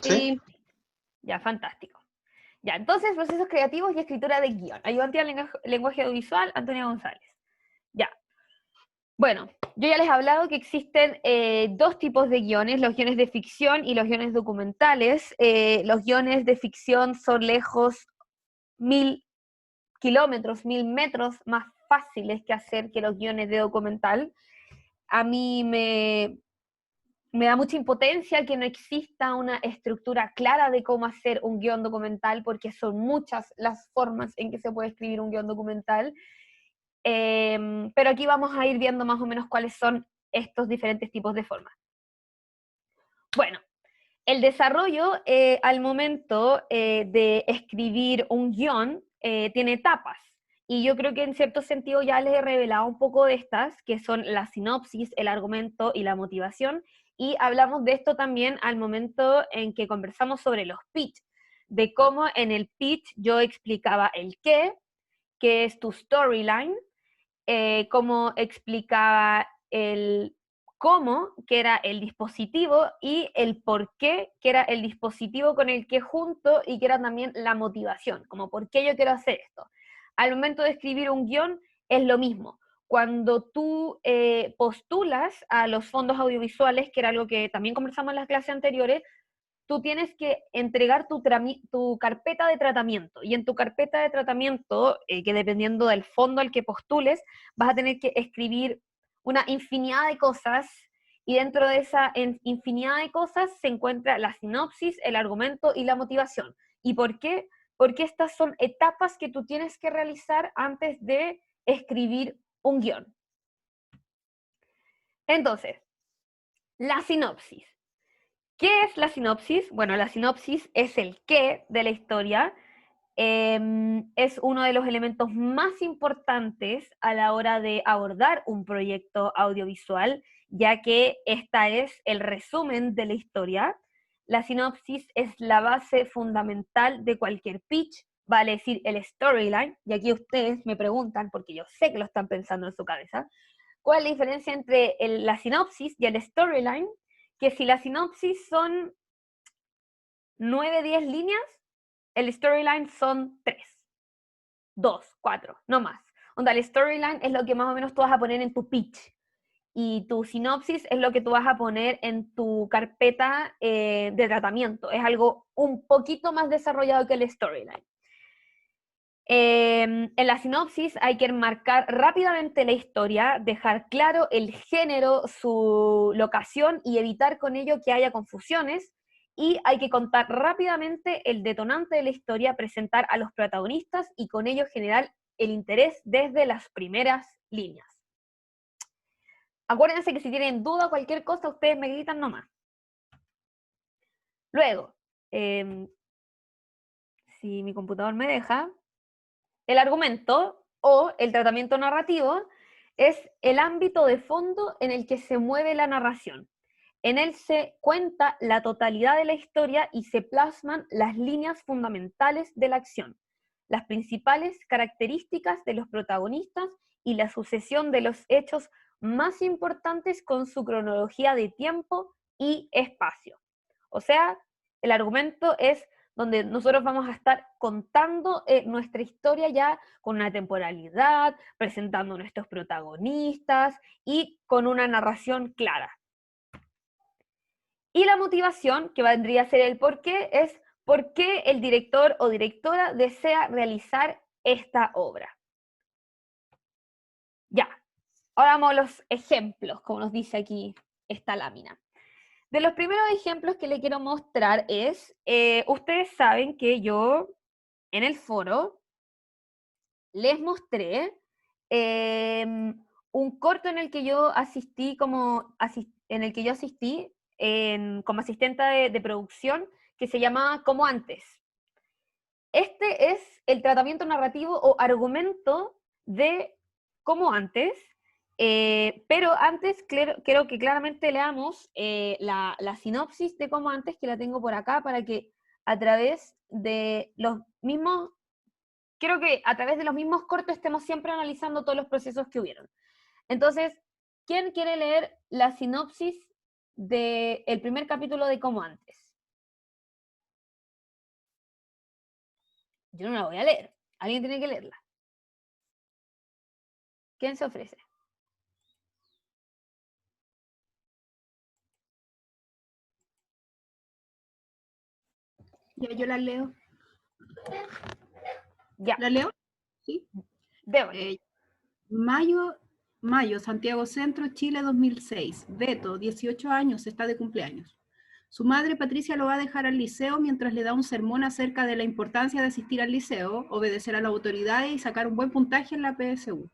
Sí. Ya, fantástico. Ya, entonces, procesos creativos y escritura de guión. Ayudante al lenguaje audiovisual, Antonia González. Ya. Bueno, yo ya les he hablado que existen dos tipos de guiones, los guiones de ficción y los guiones documentales. Los guiones de ficción son lejos 1000 kilómetros, 1000 metros más fáciles que hacer que los guiones de documental. A mí me da mucha impotencia que no exista una estructura clara de cómo hacer un guión documental, porque son muchas las formas en que se puede escribir un guión documental. Pero aquí vamos a ir viendo más o menos cuáles son estos diferentes tipos de formas. Bueno, el desarrollo al momento de escribir un guión tiene etapas. Y yo creo que en cierto sentido ya les he revelado un poco de estas, que son la sinopsis, el argumento y la motivación. Y hablamos de esto también al momento en que conversamos sobre los pitch, de cómo en el pitch yo explicaba el qué, que es tu storyline, cómo explicaba el cómo, que era el dispositivo, y el por qué, que era el dispositivo con el que junto, y que era también la motivación, como por qué yo quiero hacer esto. Al momento de escribir un guión es lo mismo. cuando tú postulas a los fondos audiovisuales, que era algo que también conversamos en las clases anteriores, tú tienes que entregar tu carpeta de tratamiento. Y en tu carpeta de tratamiento, que dependiendo del fondo al que postules, vas a tener que escribir una infinidad de cosas, y dentro de esa infinidad de cosas se encuentra la sinopsis, el argumento y la motivación. ¿Y por qué? Porque estas son etapas que tú tienes que realizar antes de escribir un guión. Entonces, la sinopsis. ¿Qué es la sinopsis? Bueno, la sinopsis es el qué de la historia. Es uno de los elementos más importantes a la hora de abordar un proyecto audiovisual, ya que esta es el resumen de la historia. La sinopsis es la base fundamental de cualquier pitch, vale decir el storyline, y aquí ustedes me preguntan, porque yo sé que lo están pensando en su cabeza, ¿cuál es la diferencia entre la sinopsis y el storyline? Que si la sinopsis son 9, 10 líneas, el storyline son 3, 2, 4, no más. Onda, el storyline es lo que más o menos tú vas a poner en tu pitch, y tu sinopsis es lo que tú vas a poner en tu carpeta de tratamiento. Es algo un poquito más desarrollado que el storyline. En la sinopsis hay que enmarcar rápidamente la historia, dejar claro el género, su locación y evitar con ello que haya confusiones, y hay que contar rápidamente el detonante de la historia, presentar a los protagonistas y con ello generar el interés desde las primeras líneas. Acuérdense que si tienen duda o cualquier cosa, ustedes me gritan nomás. Luego, si mi computador me deja, el argumento o el tratamiento narrativo es el ámbito de fondo en el que se mueve la narración. En él se cuenta la totalidad de la historia y se plasman las líneas fundamentales de la acción, las principales características de los protagonistas y la sucesión de los hechos más importantes con su cronología de tiempo y espacio. O sea, el argumento es donde nosotros vamos a estar contando nuestra historia ya con una temporalidad, presentando nuestros protagonistas y con una narración clara. Y la motivación, que vendría a ser el por qué, es por qué el director o directora desea realizar esta obra. Ya, ahora vamos a los ejemplos, como nos dice aquí esta lámina. De los primeros ejemplos que le quiero mostrar es, ustedes saben que yo en el foro les mostré un corto en el que yo asistí como asistente de producción, que se llama Como Antes. Este es el tratamiento narrativo o argumento de Como Antes. Pero antes quiero que claramente leamos la sinopsis de Como Antes, que la tengo por acá, para que a través de los mismos cortos estemos siempre analizando todos los procesos que hubieron. Entonces, ¿quién quiere leer la sinopsis del primer capítulo de Como Antes? Yo no la voy a leer, alguien tiene que leerla. ¿Quién se ofrece? Ya, yo la leo. Ya. ¿La leo? Sí. Mayo, Santiago Centro, Chile, 2006. Beto, 18 años, está de cumpleaños. Su madre, Patricia, lo va a dejar al liceo mientras le da un sermón acerca de la importancia de asistir al liceo, obedecer a las autoridades y sacar un buen puntaje en la PSU.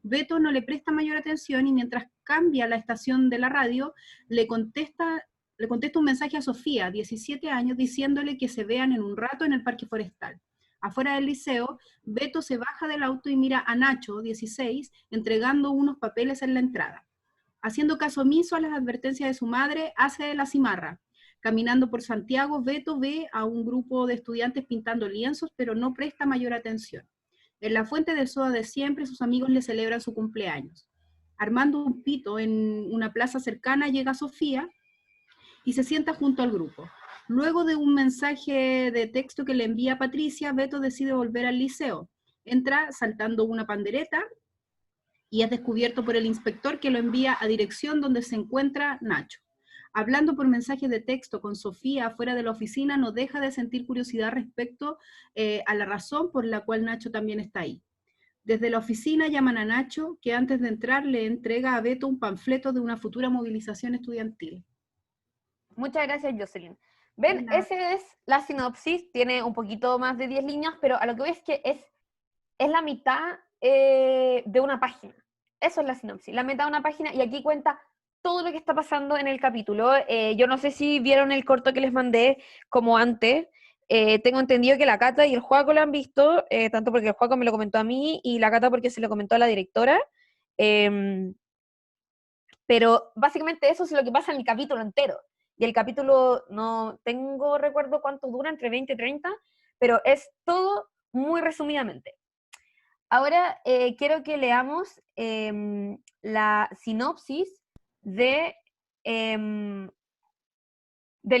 Beto no le presta mayor atención y mientras cambia la estación de la radio, le contesta un mensaje a Sofía, 17 años, diciéndole que se vean en un rato en el Parque Forestal. Afuera del liceo, Beto se baja del auto y mira a Nacho, 16, entregando unos papeles en la entrada. Haciendo caso omiso a las advertencias de su madre, hace de la cimarra. Caminando por Santiago, Beto ve a un grupo de estudiantes pintando lienzos, pero no presta mayor atención. En la fuente de soda de siempre, sus amigos le celebran su cumpleaños. Armando un pito en una plaza cercana, llega Sofía y se sienta junto al grupo. Luego de un mensaje de texto que le envía a Patricia, Beto decide volver al liceo. Entra saltando una pandereta y es descubierto por el inspector que lo envía a dirección donde se encuentra Nacho. Hablando por mensaje de texto con Sofía fuera de la oficina, no deja de sentir curiosidad respecto a la razón por la cual Nacho también está ahí. Desde la oficina llaman a Nacho, que antes de entrar le entrega a Beto un panfleto de una futura movilización estudiantil. Muchas gracias, Jocelyn. Ven, esa es la sinopsis, tiene un poquito más de 10 líneas, pero a lo que voy es que es la mitad de una página. Eso es la sinopsis, la mitad de una página, y aquí cuenta todo lo que está pasando en el capítulo. Yo no sé si vieron el corto que les mandé como antes. Tengo entendido que la Cata y el Joaco lo han visto, tanto porque el Joaco me lo comentó a mí y la Cata porque se lo comentó a la directora. Pero básicamente eso es lo que pasa en el capítulo entero. Y el capítulo, no tengo recuerdo cuánto dura, entre 20 y 30, pero es todo muy resumidamente. Ahora quiero que leamos la sinopsis del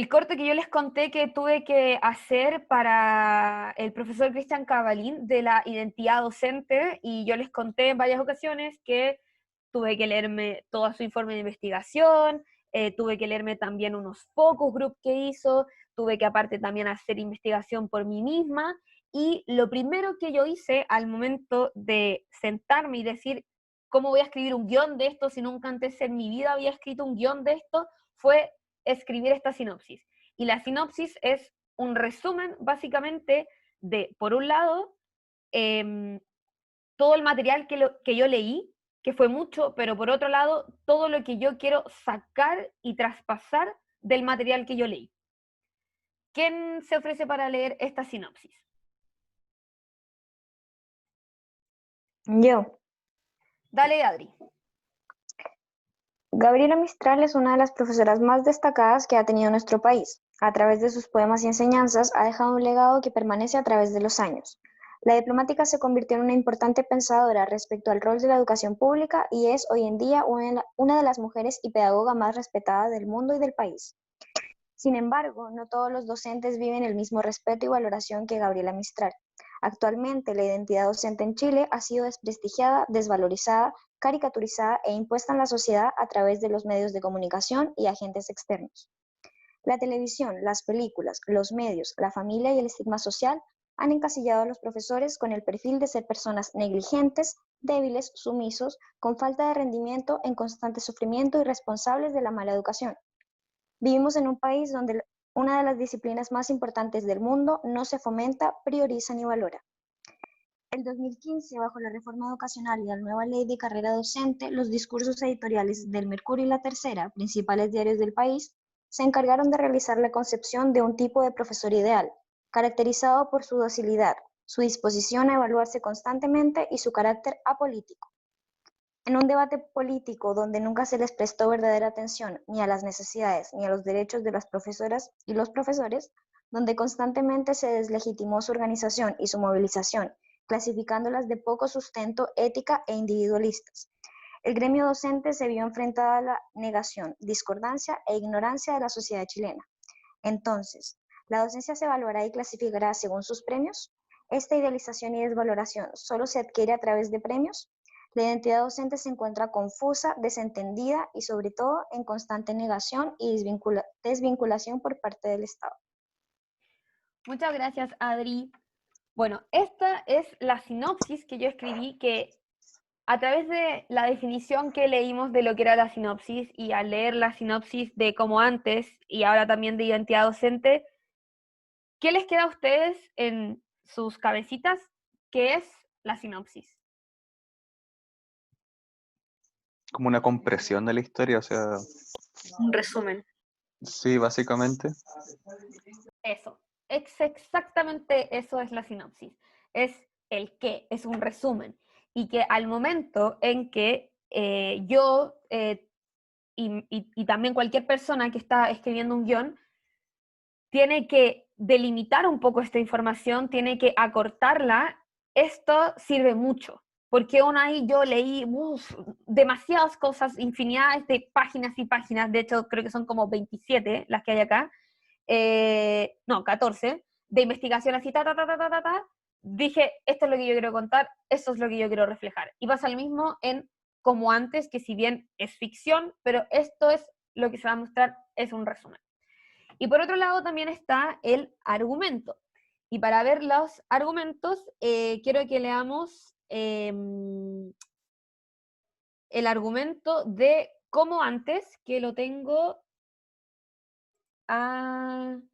corte que yo les conté que tuve que hacer para el profesor Cristian Cabalín de la identidad docente, y yo les conté en varias ocasiones que tuve que leerme todo su informe de investigación, tuve que leerme también unos focus group que hizo, tuve que aparte también hacer investigación por mí misma, y lo primero que yo hice al momento de sentarme y decir cómo voy a escribir un guión de esto si nunca antes en mi vida había escrito un guión de esto, fue escribir esta sinopsis. Y la sinopsis es un resumen básicamente de, por un lado, todo el material que yo leí, que fue mucho, pero por otro lado, todo lo que yo quiero sacar y traspasar del material que yo leí. ¿Quién se ofrece para leer esta sinopsis? Yo. Dale, Adri. Gabriela Mistral es una de las profesoras más destacadas que ha tenido nuestro país. A través de sus poemas y enseñanzas ha dejado un legado que permanece a través de los años. La diplomática se convirtió en una importante pensadora respecto al rol de la educación pública y es hoy en día una de las mujeres y pedagoga más respetadas del mundo y del país. Sin embargo, no todos los docentes viven el mismo respeto y valoración que Gabriela Mistral. Actualmente, la identidad docente en Chile ha sido desprestigiada, desvalorizada, caricaturizada e impuesta en la sociedad a través de los medios de comunicación y agentes externos. La televisión, las películas, los medios, la familia y el estigma social han encasillado a los profesores con el perfil de ser personas negligentes, débiles, sumisos, con falta de rendimiento, en constante sufrimiento y responsables de la mala educación. Vivimos en un país donde una de las disciplinas más importantes del mundo no se fomenta, prioriza ni valora. En 2015, bajo la reforma educacional y la nueva ley de carrera docente, los discursos editoriales del Mercurio y La Tercera, principales diarios del país, se encargaron de realizar la concepción de un tipo de profesor ideal, caracterizado por su docilidad, su disposición a evaluarse constantemente y su carácter apolítico. En un debate político donde nunca se les prestó verdadera atención ni a las necesidades ni a los derechos de las profesoras y los profesores, donde constantemente se deslegitimó su organización y su movilización, clasificándolas de poco sustento, ética e individualistas. El gremio docente se vio enfrentado a la negación, discordancia e ignorancia de la sociedad chilena. Entonces, ¿la docencia se evaluará y clasificará según sus premios? ¿Esta idealización y desvaloración solo se adquiere a través de premios? La identidad docente se encuentra confusa, desentendida y sobre todo en constante negación y desvinculación por parte del Estado. Muchas gracias, Adri. Bueno, esta es la sinopsis que yo escribí, que a través de la definición que leímos de lo que era la sinopsis y al leer la sinopsis de como antes y ahora también de identidad docente, ¿qué les queda a ustedes en sus cabecitas? ¿Qué es la sinopsis? Como una compresión de la historia, o sea, Un resumen. sí, básicamente. Eso, exactamente eso es la sinopsis. Es el qué, es un resumen. Y que al momento en que yo y también cualquier persona que está escribiendo un guión tiene que delimitar un poco esta información, tiene que acortarla, esto sirve mucho. Porque aún ahí yo leí demasiadas cosas, infinidades de páginas y páginas, de hecho creo que son como 27 las que hay acá, no, 14, de investigación así, dije, esto es lo que yo quiero contar, esto es lo que yo quiero reflejar. Y pasa lo mismo en como antes, que si bien es ficción, pero esto es lo que se va a mostrar, es un resumen. Y por otro lado también está el argumento. Y para ver los argumentos, quiero que leamos el argumento de como antes, que lo tengo aquí.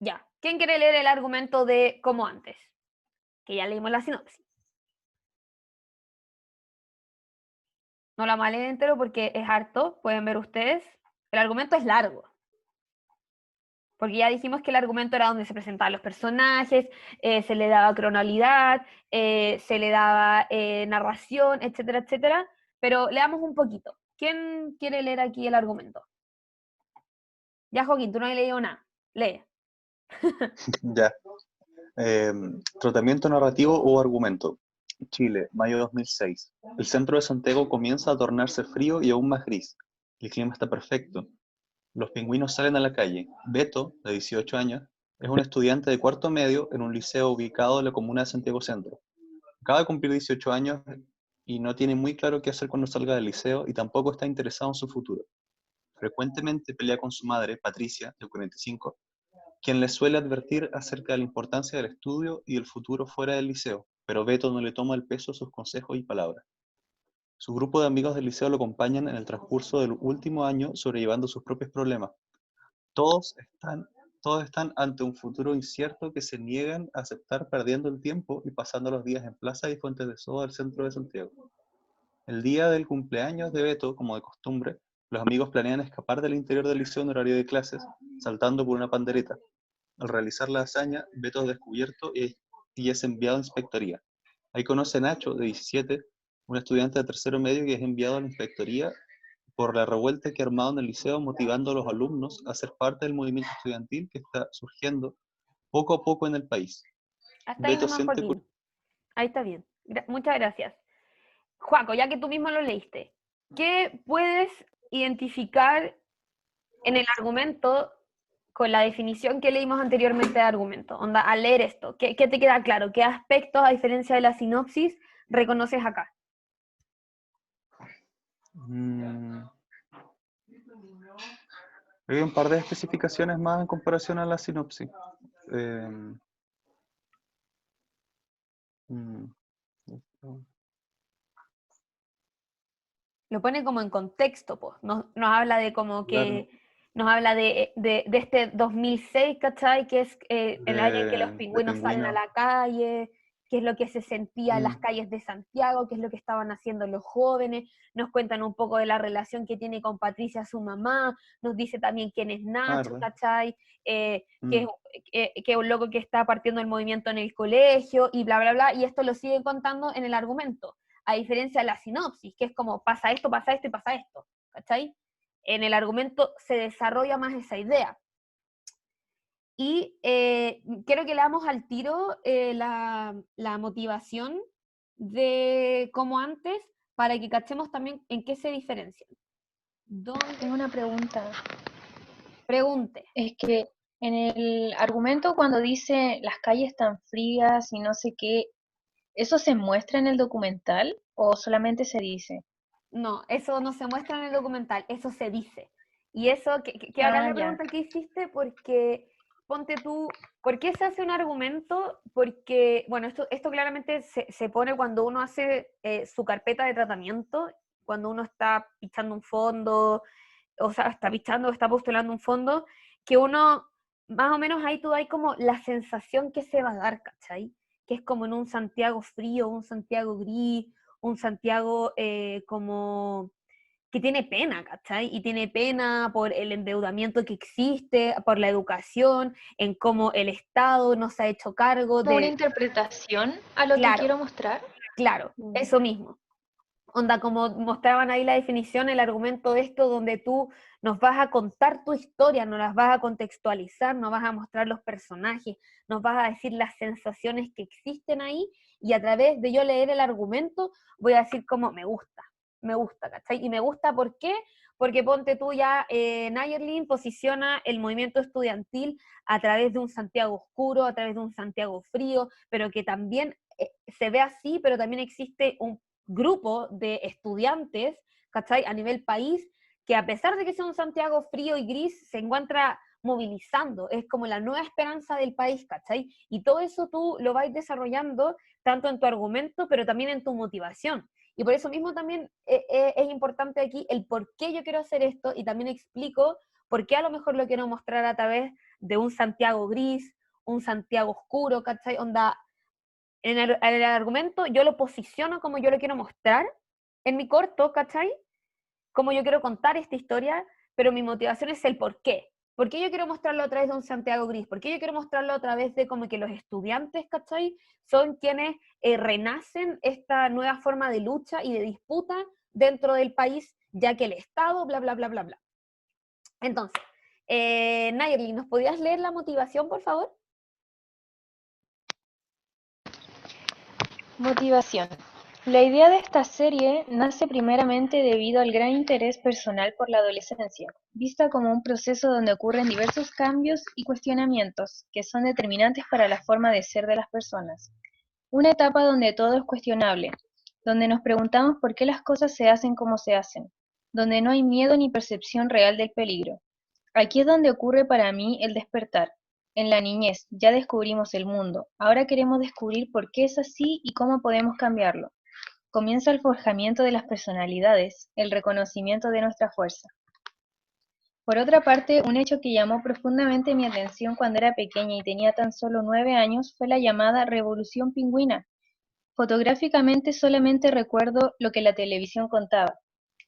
Ya. ¿Quién quiere leer el argumento de como antes? Que ya leímos la sinopsis. No la vamos a leer entero porque es harto, pueden ver ustedes. El argumento es largo. Porque ya dijimos que el argumento era donde se presentaban los personajes, se le daba cronalidad, se le daba narración, etcétera, etcétera. Pero leamos un poquito. ¿Quién quiere leer aquí el argumento? Ya, Joaquín, tú no has leído nada. Lee. Ya. Tratamiento narrativo o argumento. Chile, mayo 2006. El centro de Santiago comienza a tornarse frío y aún más gris. El clima está perfecto. Los pingüinos salen a la calle. Beto, de 18 años, es un estudiante de cuarto medio en un liceo ubicado en la comuna de Santiago Centro. Acaba de cumplir 18 años y no tiene muy claro qué hacer cuando salga del liceo y tampoco está interesado en su futuro. Frecuentemente pelea con su madre, Patricia, de 45, quien le suele advertir acerca de la importancia del estudio y del futuro fuera del liceo, pero Beto no le toma el peso a sus consejos y palabras. Su grupo de amigos del liceo lo acompañan en el transcurso del último año sobrellevando sus propios problemas. Todos están ante un futuro incierto que se niegan a aceptar perdiendo el tiempo y pasando los días en Plaza y Fuentes de Soda del centro de Santiago. El día del cumpleaños de Beto, como de costumbre, los amigos planean escapar del interior del liceo en horario de clases, saltando por una pandereta. Al realizar la hazaña, Beto es descubierto y es enviado a inspectoría. Ahí conoce a Nacho, de 17, un estudiante de tercero medio que es enviado a la inspectoría por la revuelta que ha armado en el liceo, motivando a los alumnos a ser parte del movimiento estudiantil que está surgiendo poco a poco en el país. Hasta ahí Beto nomás, siente Joaquín. Ahí está bien. Muchas gracias. Joaco, ya que tú mismo lo leíste, ¿qué puedes identificar en el argumento con la definición que leímos anteriormente de argumento? Onda, al leer esto, ¿qué te queda claro? ¿Qué aspectos, a diferencia de la sinopsis, reconoces acá? Hay un par de especificaciones más en comparación a la sinopsis. Lo pone como en contexto, pues. Nos habla de como que... Claro. Nos habla de este 2006, ¿cachai? Que es el año en que los De pingüinos salen a pingüino. la calle, qué es lo que se sentía en las calles de Santiago, qué es lo que estaban haciendo los jóvenes, nos cuentan un poco de la relación que tiene con Patricia, su mamá, nos dice también quién es Nacho, ¿verdad? ¿cachai? Que es un loco que está partiendo el movimiento en el colegio, y bla, bla, bla, y esto lo siguen contando en el argumento, a diferencia de la sinopsis, que es como pasa esto y pasa esto, ¿cachai? En el argumento se desarrolla más esa idea. Y quiero que leamos al tiro la motivación de como antes, para que cachemos también en qué se diferencian. Tengo una pregunta. Pregunte. Es que en el argumento cuando dice las calles están frías y no sé qué, ¿eso se muestra en el documental o solamente se dice? No, eso no se muestra en el documental, eso se dice. Y eso, que hagas la pregunta que hiciste, porque ponte tú, ¿por qué se hace un argumento? Porque, bueno, esto claramente se pone cuando uno hace su carpeta de tratamiento, cuando uno está pichando un fondo, o sea, está postulando un fondo, que uno, más o menos ahí tú hay como la sensación que se va a dar, ¿cachai? Que es como en un Santiago frío, un Santiago gris, un Santiago como que tiene pena, ¿cachai? Y tiene pena por el endeudamiento que existe, por la educación, en cómo el Estado no se ha hecho cargo ¿Como una de... interpretación a lo que Claro, quiero mostrar? claro, eso mismo. Onda, como mostraban ahí la definición, el argumento de esto, donde tú nos vas a contar tu historia, nos las vas a contextualizar, nos vas a mostrar los personajes, nos vas a decir las sensaciones que existen ahí, y a través de yo leer el argumento, voy a decir como me gusta, ¿cachai? Y me gusta, ¿por qué? Porque ponte tú ya, Nayerlin posiciona el movimiento estudiantil a través de un Santiago oscuro, a través de un Santiago frío, pero que también se ve así, pero también existe grupo de estudiantes, ¿cachai? A nivel país, que a pesar de que sea un Santiago frío y gris, se encuentra movilizando, es como la nueva esperanza del país, ¿cachai? Y todo eso tú lo vais desarrollando tanto en tu argumento, pero también en tu motivación. Y por eso mismo también es importante aquí el por qué yo quiero hacer esto, y también explico por qué a lo mejor lo quiero mostrar a través de un Santiago gris, un Santiago oscuro, ¿cachai? Onda, en el argumento yo lo posiciono como yo lo quiero mostrar en mi corto, ¿cachai? Como yo quiero contar esta historia, pero mi motivación es el por qué. ¿Por qué yo quiero mostrarlo a través de un Santiago gris? ¿Por qué yo quiero mostrarlo a través de como que los estudiantes, ¿cachai? Son quienes renacen esta nueva forma de lucha y de disputa dentro del país, ya que el Estado, bla, bla, bla, bla, bla. Entonces, Nayeli, ¿nos podías leer la motivación, por favor? Motivación. La idea de esta serie nace primeramente debido al gran interés personal por la adolescencia, vista como un proceso donde ocurren diversos cambios y cuestionamientos que son determinantes para la forma de ser de las personas. Una etapa donde todo es cuestionable, donde nos preguntamos por qué las cosas se hacen como se hacen, donde no hay miedo ni percepción real del peligro. Aquí es donde ocurre para mí el despertar. En la niñez ya descubrimos el mundo, ahora queremos descubrir por qué es así y cómo podemos cambiarlo. Comienza el forjamiento de las personalidades, el reconocimiento de nuestra fuerza. Por otra parte, un hecho que llamó profundamente mi atención cuando era pequeña y tenía tan solo 9 años fue la llamada Revolución Pingüina. Fotográficamente solamente recuerdo lo que la televisión contaba: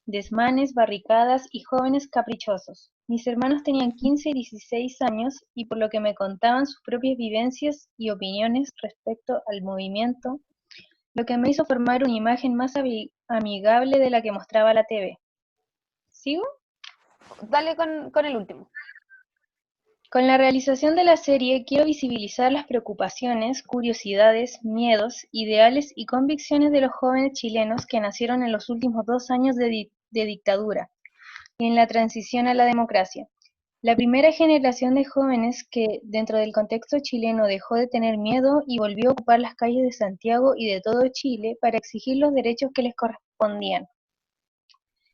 desmanes, barricadas y jóvenes caprichosos. Mis hermanos tenían 15 y 16 años y por lo que me contaban sus propias vivencias y opiniones respecto al movimiento, lo que me hizo formar una imagen más amigable de la que mostraba la TV. ¿Sigo? Dale con el último. Con la realización de la serie quiero visibilizar las preocupaciones, curiosidades, miedos, ideales y convicciones de los jóvenes chilenos que nacieron en los últimos 2 años de dictadura y en la transición a la democracia. La primera generación de jóvenes que, dentro del contexto chileno, dejó de tener miedo y volvió a ocupar las calles de Santiago y de todo Chile para exigir los derechos que les correspondían.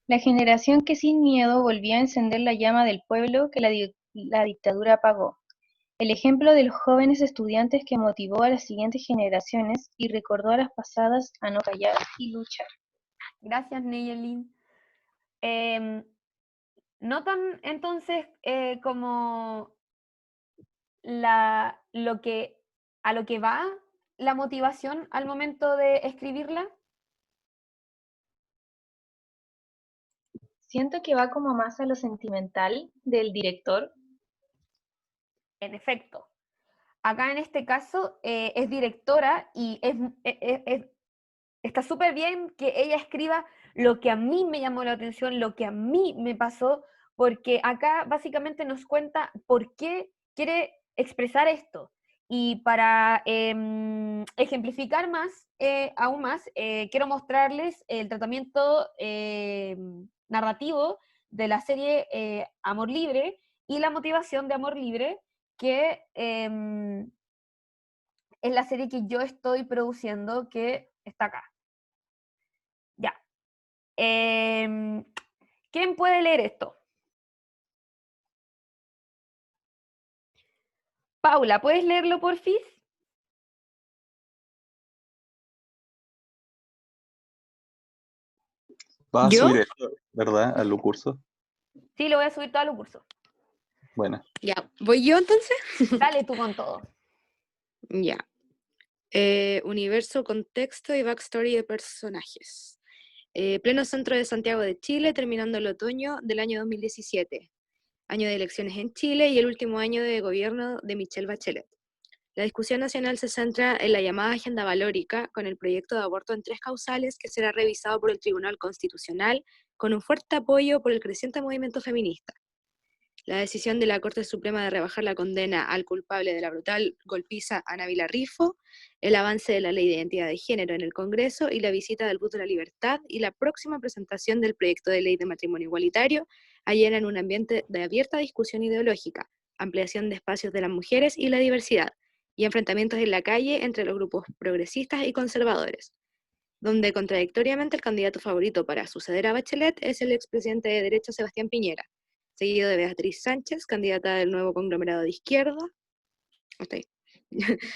La generación que sin miedo volvió a encender la llama del pueblo que la dictadura apagó. El ejemplo de los jóvenes estudiantes que motivó a las siguientes generaciones y recordó a las pasadas a no callar y luchar. Gracias, Nayelin. ¿Notan entonces como a lo que va la motivación al momento de escribirla? Siento que va como más a lo sentimental del director. En efecto. Acá en este caso es directora y está súper bien que ella escriba lo que a mí me llamó la atención, lo que a mí me pasó, porque acá básicamente nos cuenta por qué quiere expresar esto. Y para ejemplificar aún más, quiero mostrarles el tratamiento narrativo de la serie Amor Libre y la motivación de Amor Libre, que es la serie que yo estoy produciendo, que está acá. Ya. ¿Quién puede leer esto? Paula, ¿puedes leerlo, porfis? ¿Vas a ¿Yo? subir esto, verdad, al curso? Sí, lo voy a subir todo al curso. Bueno. Ya, ¿voy yo entonces? Dale tú con todo. Ya. Universo, contexto y backstory de personajes. Pleno centro de Santiago de Chile, terminando el otoño del año 2017, año de elecciones en Chile y el último año de gobierno de Michelle Bachelet. La discusión nacional se centra en la llamada agenda valórica, con el proyecto de aborto en 3 causales que será revisado por el Tribunal Constitucional, con un fuerte apoyo por el creciente movimiento feminista. La decisión de la Corte Suprema de rebajar la condena al culpable de la brutal golpiza a Nabila Rifo, el avance de la Ley de Identidad de Género en el Congreso y la visita del Bus de la Libertad y la próxima presentación del proyecto de ley de matrimonio igualitario allanan un ambiente de abierta discusión ideológica, ampliación de espacios de las mujeres y la diversidad, y enfrentamientos en la calle entre los grupos progresistas y conservadores. donde contradictoriamente el candidato favorito para suceder a Bachelet es el expresidente de derecha Sebastián Piñera, seguido de Beatriz Sánchez, candidata del nuevo conglomerado de izquierda. Hasta ahí.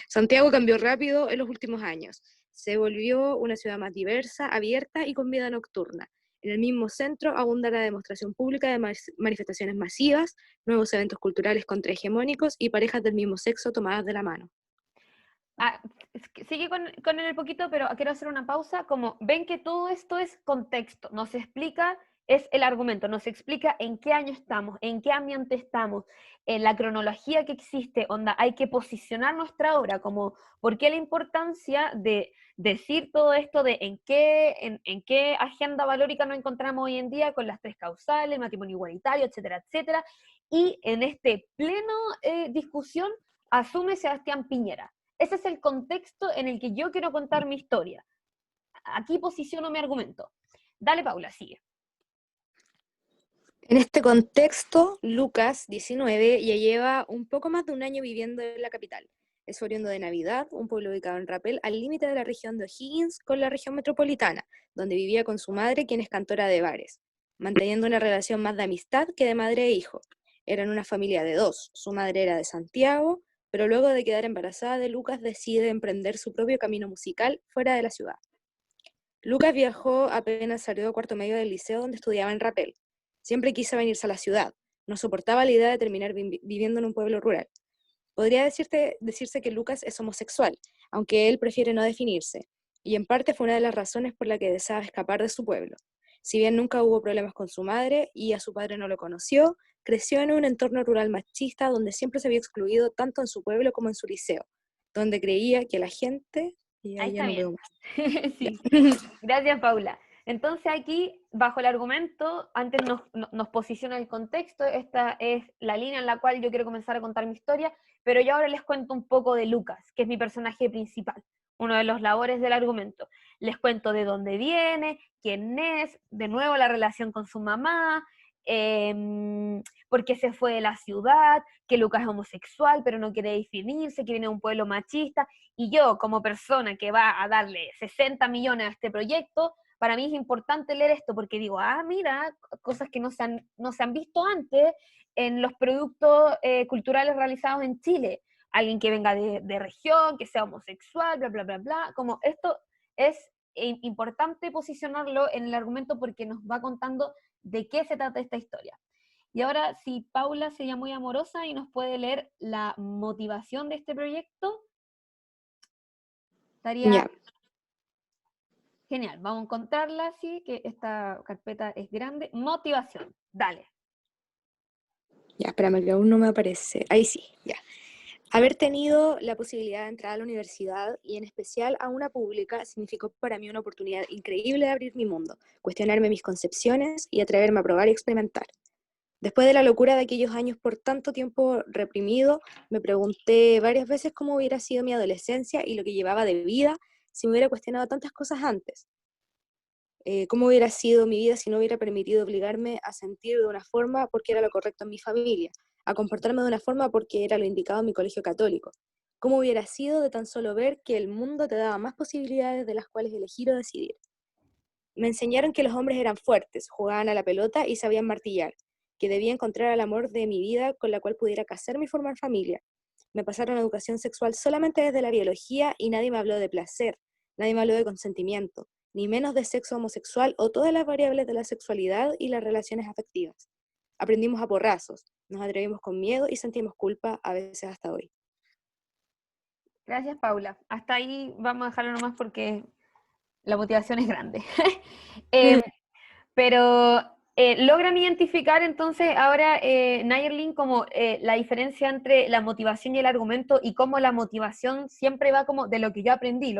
Santiago cambió rápido en los últimos años. Se volvió una ciudad más diversa, abierta y con vida nocturna. En el mismo centro abunda la demostración pública de manifestaciones masivas, nuevos eventos culturales contrahegemónicos y parejas del mismo sexo tomadas de la mano. Sigue con el poquito, pero quiero hacer una pausa. Como ven que todo esto es contexto, nos explica, es el argumento, nos explica en qué año estamos, en qué ambiente estamos, en la cronología que existe, onda, hay que posicionar nuestra obra, como por qué la importancia de decir todo esto de en qué agenda valórica nos encontramos hoy en día con las 3 causales, matrimonio igualitario, etcétera, etcétera, y en este pleno discusión asume Sebastián Piñera. Ese es el contexto en el que yo quiero contar mi historia. Aquí posiciono mi argumento. Dale, Paula, sigue. En este contexto, Lucas, 19, ya lleva un poco más de un año viviendo en la capital. Es oriundo de Navidad, un pueblo ubicado en Rapel, al límite de la región de O'Higgins con la región metropolitana, donde vivía con su madre, quien es cantora de bares, manteniendo una relación más de amistad que de madre e hijo. Eran una familia de 2. Su madre era de Santiago, pero luego de quedar embarazada de Lucas decide emprender su propio camino musical fuera de la ciudad. Lucas viajó apenas salió de cuarto medio del liceo donde estudiaba en Rapel. Siempre quiso venirse a la ciudad, no soportaba la idea de terminar viviendo en un pueblo rural. Podría decirse que Lucas es homosexual, aunque él prefiere no definirse, y en parte fue una de las razones por la que deseaba escapar de su pueblo. Si bien nunca hubo problemas con su madre y a su padre no lo conoció, creció en un entorno rural machista donde siempre se había excluido tanto en su pueblo como en su liceo, donde creía que la gente... Y ahí ya no veo más. Sí. Gracias, Paula. Entonces aquí, bajo el argumento, antes nos posiciona el contexto, esta es la línea en la cual yo quiero comenzar a contar mi historia, pero yo ahora les cuento un poco de Lucas, que es mi personaje principal, uno de los labores del argumento. Les cuento de dónde viene, quién es, de nuevo la relación con su mamá, por qué se fue de la ciudad, que Lucas es homosexual, pero no quiere definirse, que viene de un pueblo machista, y yo, como persona que va a darle 60 millones a este proyecto, para mí es importante leer esto, porque digo, mira, cosas que no se han visto antes en los productos culturales realizados en Chile. Alguien que venga de región, que sea homosexual, bla, bla, bla, bla. Como esto es importante posicionarlo en el argumento porque nos va contando de qué se trata esta historia. Y ahora, si Paula sería muy amorosa y nos puede leer la motivación de este proyecto, estaría... Ya. Genial, vamos a encontrarla así, que esta carpeta es grande. Motivación, dale. Ya, espérame, que aún no me aparece. Ahí sí, ya. Haber tenido la posibilidad de entrar a la universidad, y en especial a una pública, significó para mí una oportunidad increíble de abrir mi mundo, cuestionarme mis concepciones y atreverme a probar y experimentar. Después de la locura de aquellos años por tanto tiempo reprimido, me pregunté varias veces cómo hubiera sido mi adolescencia y lo que llevaba de vida si me hubiera cuestionado tantas cosas antes. ¿Cómo hubiera sido mi vida si no hubiera permitido obligarme a sentir de una forma porque era lo correcto en mi familia, a comportarme de una forma porque era lo indicado en mi colegio católico? ¿Cómo hubiera sido de tan solo ver que el mundo te daba más posibilidades de las cuales elegir o decidir? Me enseñaron que los hombres eran fuertes, jugaban a la pelota y sabían martillar, que debía encontrar al amor de mi vida con la cual pudiera casarme y formar familia. Me pasaron educación sexual solamente desde la biología y nadie me habló de placer, nadie me habló de consentimiento, ni menos de sexo homosexual o todas las variables de la sexualidad y las relaciones afectivas. Aprendimos a porrazos, nos atrevimos con miedo y sentimos culpa a veces hasta hoy. Gracias, Paula. Hasta ahí vamos a dejarlo nomás porque la motivación es grande. Pero logran identificar entonces ahora, Nayerlin, como la diferencia entre la motivación y el argumento, y cómo la motivación siempre va como de lo que yo aprendí,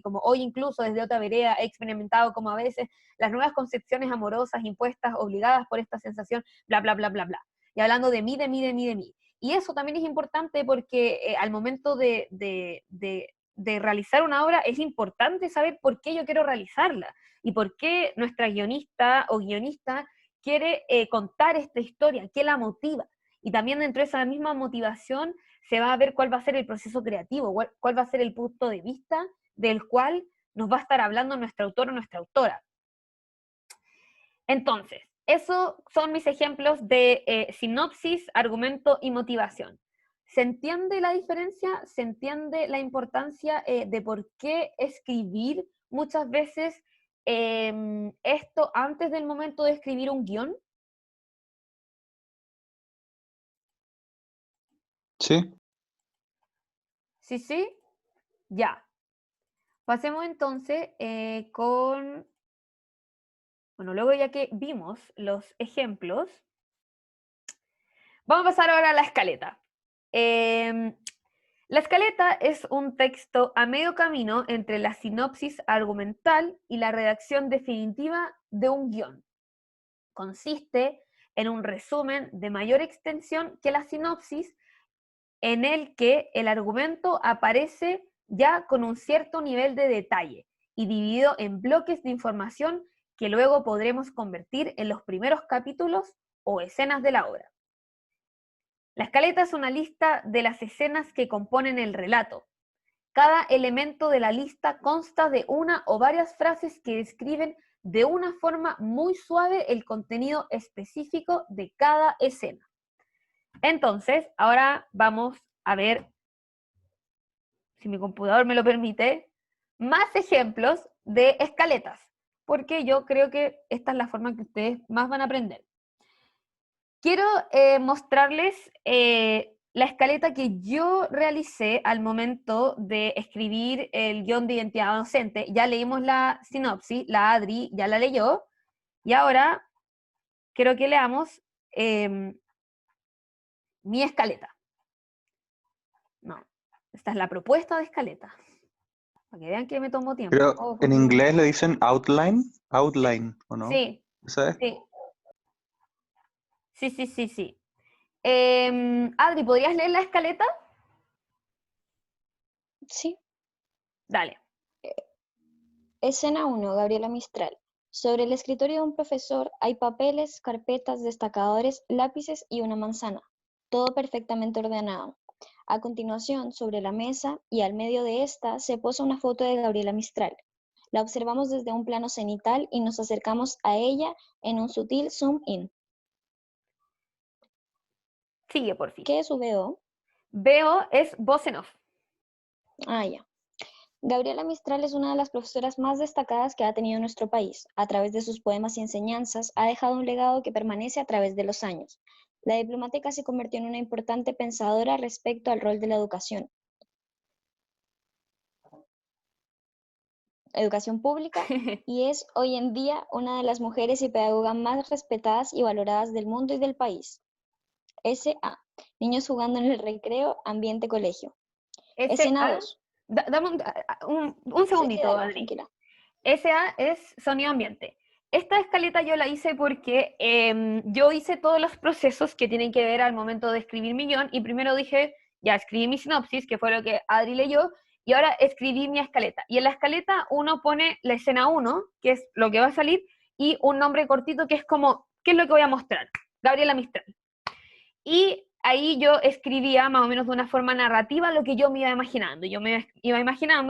como hoy incluso desde otra vereda he experimentado como a veces las nuevas concepciones amorosas impuestas, obligadas por esta sensación, bla, bla, bla, bla, bla. Y hablando de mí, de mí, de mí, de mí. Y eso también es importante porque al momento de realizar una obra es importante saber por qué yo quiero realizarla y por qué nuestra guionista o guionista quiere contar esta historia, qué la motiva. Y también dentro de esa misma motivación se va a ver cuál va a ser el proceso creativo, cuál va a ser el punto de vista del cual nos va a estar hablando nuestro autor o nuestra autora. Entonces, esos son mis ejemplos de sinopsis, argumento y motivación. ¿Se entiende la diferencia? ¿Se entiende la importancia de por qué escribir muchas veces esto antes del momento de escribir un guión? Sí. ¿Sí, sí? Ya. Pasemos entonces con... Bueno, luego ya que vimos los ejemplos, vamos a pasar ahora a la escaleta. La escaleta es un texto a medio camino entre la sinopsis argumental y la redacción definitiva de un guión. Consiste en un resumen de mayor extensión que la sinopsis, en el que el argumento aparece ya con un cierto nivel de detalle y dividido en bloques de información que luego podremos convertir en los primeros capítulos o escenas de la obra. La escaleta es una lista de las escenas que componen el relato. Cada elemento de la lista consta de una o varias frases que describen de una forma muy suave el contenido específico de cada escena. Entonces, ahora vamos a ver, si mi computador me lo permite, más ejemplos de escaletas, porque yo creo que esta es la forma que ustedes más van a aprender. Quiero mostrarles la escaleta que yo realicé al momento de escribir el guión de identidad docente. Ya leímos la sinopsis, la Adri ya la leyó, y ahora quiero que leamos mi escaleta. No, esta es la propuesta de escaleta. Para que vean que me tomó tiempo. Pero en inglés le dicen outline, ¿o no? Sí, ¿Sabes? sí. Adri, ¿podrías leer la escaleta? Sí. Dale. Escena 1, Gabriela Mistral. Sobre el escritorio de un profesor hay papeles, carpetas, destacadores, lápices y una manzana. Todo perfectamente ordenado. A continuación, sobre la mesa y al medio de esta se posa una foto de Gabriela Mistral. La observamos desde un plano cenital y nos acercamos a ella en un sutil zoom in. Sigue, por fin. ¿Qué es VO? VO es voz en off. Ah, ya. Gabriela Mistral es una de las profesoras más destacadas que ha tenido nuestro país. A través de sus poemas y enseñanzas, ha dejado un legado que permanece a través de los años. La diplomática se convirtió en una importante pensadora respecto al rol de la educación pública y es hoy en día una de las mujeres y pedagogas más respetadas y valoradas del mundo y del país. S.A. Niños jugando en el recreo, ambiente colegio. Escena 2. Dame un segundito, Sí, dale, Adri. tranquila. SA es sonido ambiente. Esta escaleta yo la hice porque yo hice todos los procesos que tienen que ver al momento de escribir mi guión, y primero dije, ya escribí mi sinopsis, que fue lo que Adri leyó, y ahora escribí mi escaleta. Y en la escaleta uno pone la escena 1, que es lo que va a salir, y un nombre cortito que es como, ¿qué es lo que voy a mostrar? Gabriela Mistral. Y ahí yo escribía más o menos de una forma narrativa lo que yo me iba imaginando. Yo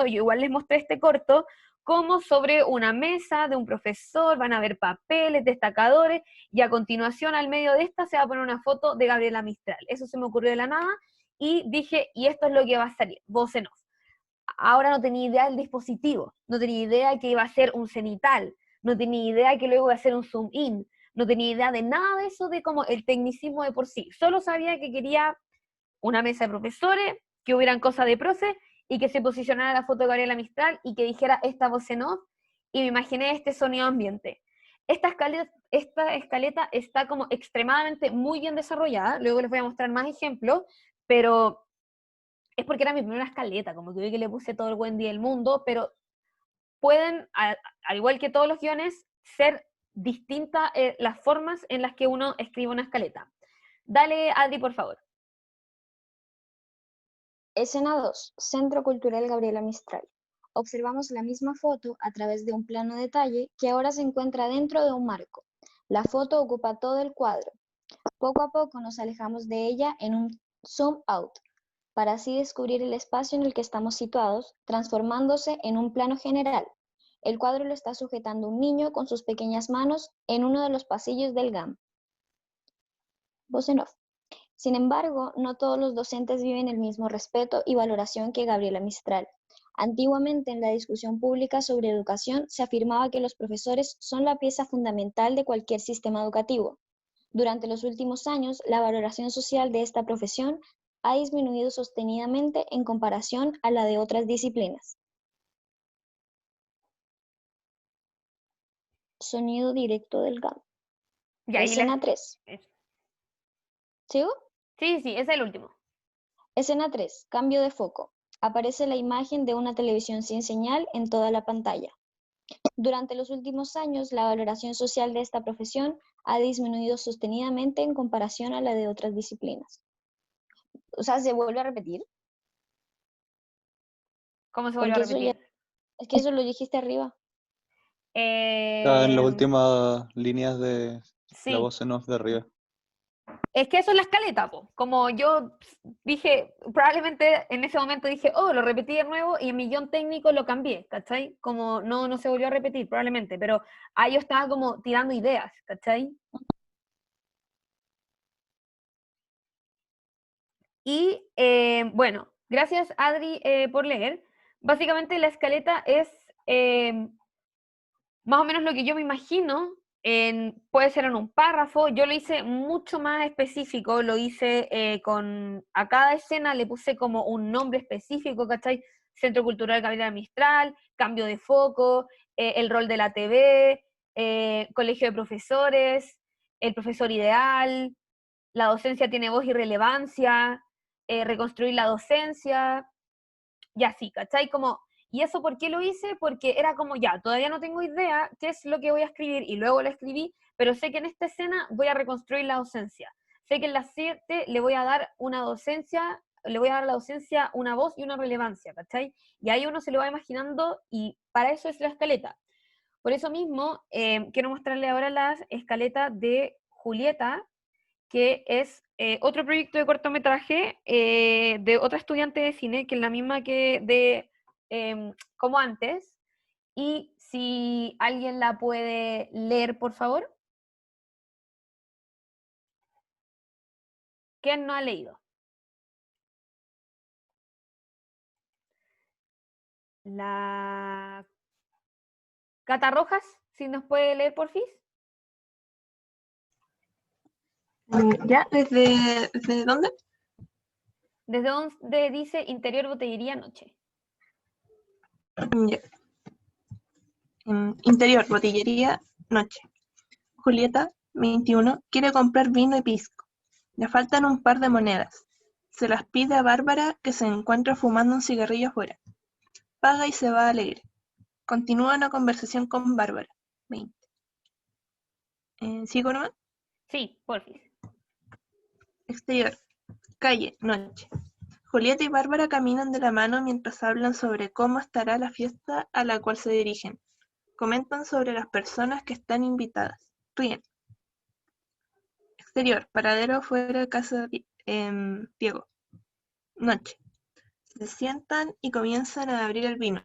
igual les mostré este corto, como sobre una mesa de un profesor, van a ver papeles, destacadores, y a continuación al medio de esta se va a poner una foto de Gabriela Mistral. Eso se me ocurrió de la nada, y dije, y esto es lo que va a salir, voz en off. Ahora no tenía idea del dispositivo, no tenía idea que iba a ser un cenital, no tenía idea que luego iba a ser un zoom in, no tenía idea de nada de eso, de como el tecnicismo de por sí. Solo sabía que quería una mesa de profesores, que hubieran cosas de profe, y que se posicionara la foto de Gabriela Mistral y que dijera esta voz en off, y me imaginé este sonido ambiente. Esta escaleta está como extremadamente muy bien desarrollada, luego les voy a mostrar más ejemplos, pero es porque era mi primera escaleta, como que vi que le puse todo el buen día del mundo, pero pueden, al igual que todos los guiones, ser distintas las formas en las que uno escribe una escaleta. Dale, Adri, por favor. Escena 2, Centro Cultural Gabriela Mistral. Observamos la misma foto a través de un plano detalle que ahora se encuentra dentro de un marco. La foto ocupa todo el cuadro. Poco a poco nos alejamos de ella en un zoom out. para así descubrir el espacio en el que estamos situados, transformándose en un plano general. El cuadro lo está sujetando un niño con sus pequeñas manos en uno de los pasillos del GAM. Voz en off. Sin embargo, no todos los docentes viven el mismo respeto y valoración que Gabriela Mistral. Antiguamente, en la discusión pública sobre educación, se afirmaba que los profesores son la pieza fundamental de cualquier sistema educativo. Durante los últimos años, la valoración social de esta profesión ha disminuido sostenidamente en comparación a la de otras disciplinas. Sonido directo del GAM. Ya, Escena 3. ¿Sigo? Sí, sí, es el último. Escena 3. Cambio de foco. Aparece la imagen de una televisión sin señal en toda la pantalla. Durante los últimos años, la valoración social de esta profesión ha disminuido sostenidamente en comparación a la de otras disciplinas. O sea, ¿se vuelve a repetir? ¿Cómo se vuelve a Porque eso ya, repetir? es que eso lo dijiste arriba. Está en las últimas líneas de la sí. voz en off de arriba. Es que eso es la escaleta, po. Como yo dije, probablemente en ese momento dije, oh, lo repetí de nuevo y en mi guión técnico lo cambié, ¿cachai? Como no se volvió a repetir, probablemente, pero ahí yo estaba como tirando ideas, ¿cachai? Y bueno, gracias Adri por leer. Básicamente la escaleta es más o menos lo que yo me imagino, puede ser en un párrafo. Yo lo hice mucho más específico, lo hice a cada escena le puse como un nombre específico, ¿cachai? Centro Cultural Gabriela Mistral, cambio de foco, el rol de la TV, colegio de profesores, el profesor ideal, la docencia tiene voz y relevancia, reconstruir la docencia, y así, ¿cachai? ¿Y eso por qué lo hice? Porque era como, ya, todavía no tengo idea qué es lo que voy a escribir, y luego lo escribí, pero sé que en esta escena voy a reconstruir la docencia. Sé que en las 7 le voy a dar una docencia, le voy a dar a la docencia una voz y una relevancia, ¿cachai? Y ahí uno se lo va imaginando, y para eso es la escaleta. Por eso mismo, quiero mostrarle ahora la escaleta de Julieta, que es otro proyecto de cortometraje de otra estudiante de cine, que es la misma que de como antes. Y si alguien la puede leer, por favor. ¿Quién no ha leído? La Cata Rojas, si nos puede leer, porfis. ¿Ya? ¿Desde dónde? Desde donde dice Interior Botellería Noche. Ya. Interior, botillería, noche. Julieta, 21, quiere comprar vino y pisco. Le faltan un par de monedas. Se las pide a Bárbara, que se encuentra fumando un cigarrillo afuera. Paga y se va alegre. Continúa una conversación con Bárbara. 20. ¿Sigo nomás? Sí, porfis. Exterior. Calle, noche. Julieta y Bárbara caminan de la mano mientras hablan sobre cómo estará la fiesta a la cual se dirigen. Comentan sobre las personas que están invitadas. Ríen. Exterior. Paradero fuera de casa de Diego. Noche. Se sientan y comienzan a abrir el vino.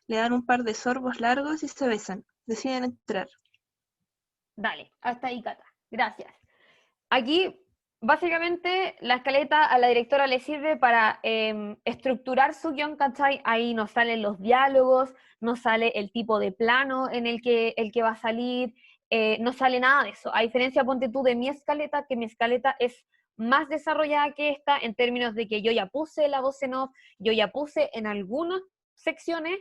Le dan un par de sorbos largos y se besan. Deciden entrar. Dale, hasta ahí, Cata. Gracias. Aquí, básicamente, la escaleta a la directora le sirve para estructurar su guión, ¿cachai? Ahí nos salen los diálogos, nos sale el tipo de plano en el que va a salir, no sale nada de eso. A diferencia, ponte tú, de mi escaleta, que mi escaleta es más desarrollada que esta en términos de que yo ya puse la voz en off, yo ya puse en algunas secciones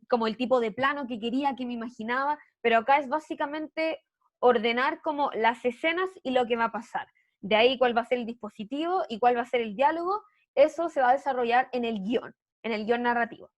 como el tipo de plano que quería, que me imaginaba, pero acá es básicamente ordenar como las escenas y lo que va a pasar. De ahí cuál va a ser el dispositivo y cuál va a ser el diálogo, eso se va a desarrollar en el guión narrativo.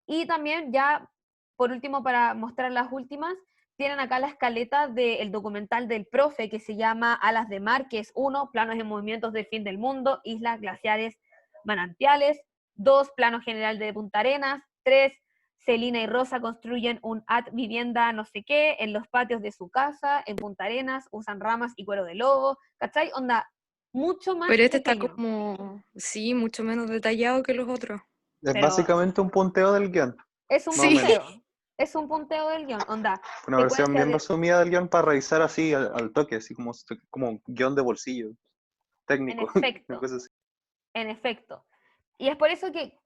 Y también ya, por último, para mostrar las últimas, tienen acá la escaleta del documental del profe que se llama Alas de Mar, que es 1, planos en movimientos del fin del mundo, islas, glaciares, manantiales. 2, plano general de Punta Arenas. 3, Celina y Rosa construyen un vivienda no sé qué en los patios de su casa, en Punta Arenas, usan ramas y cuero de lobo, ¿cachai? Onda, mucho más Pero este está pequeño. como, sí, mucho menos detallado que los otros. Es Pero básicamente un punteo del guión, es un más o menos. punteo. Es un punteo del guión. Onda, Una versión secuencia bien de... resumida del guión para revisar así al toque, así como un guión de bolsillo, En técnico, una efecto, cosa así. en efecto. Y es por eso que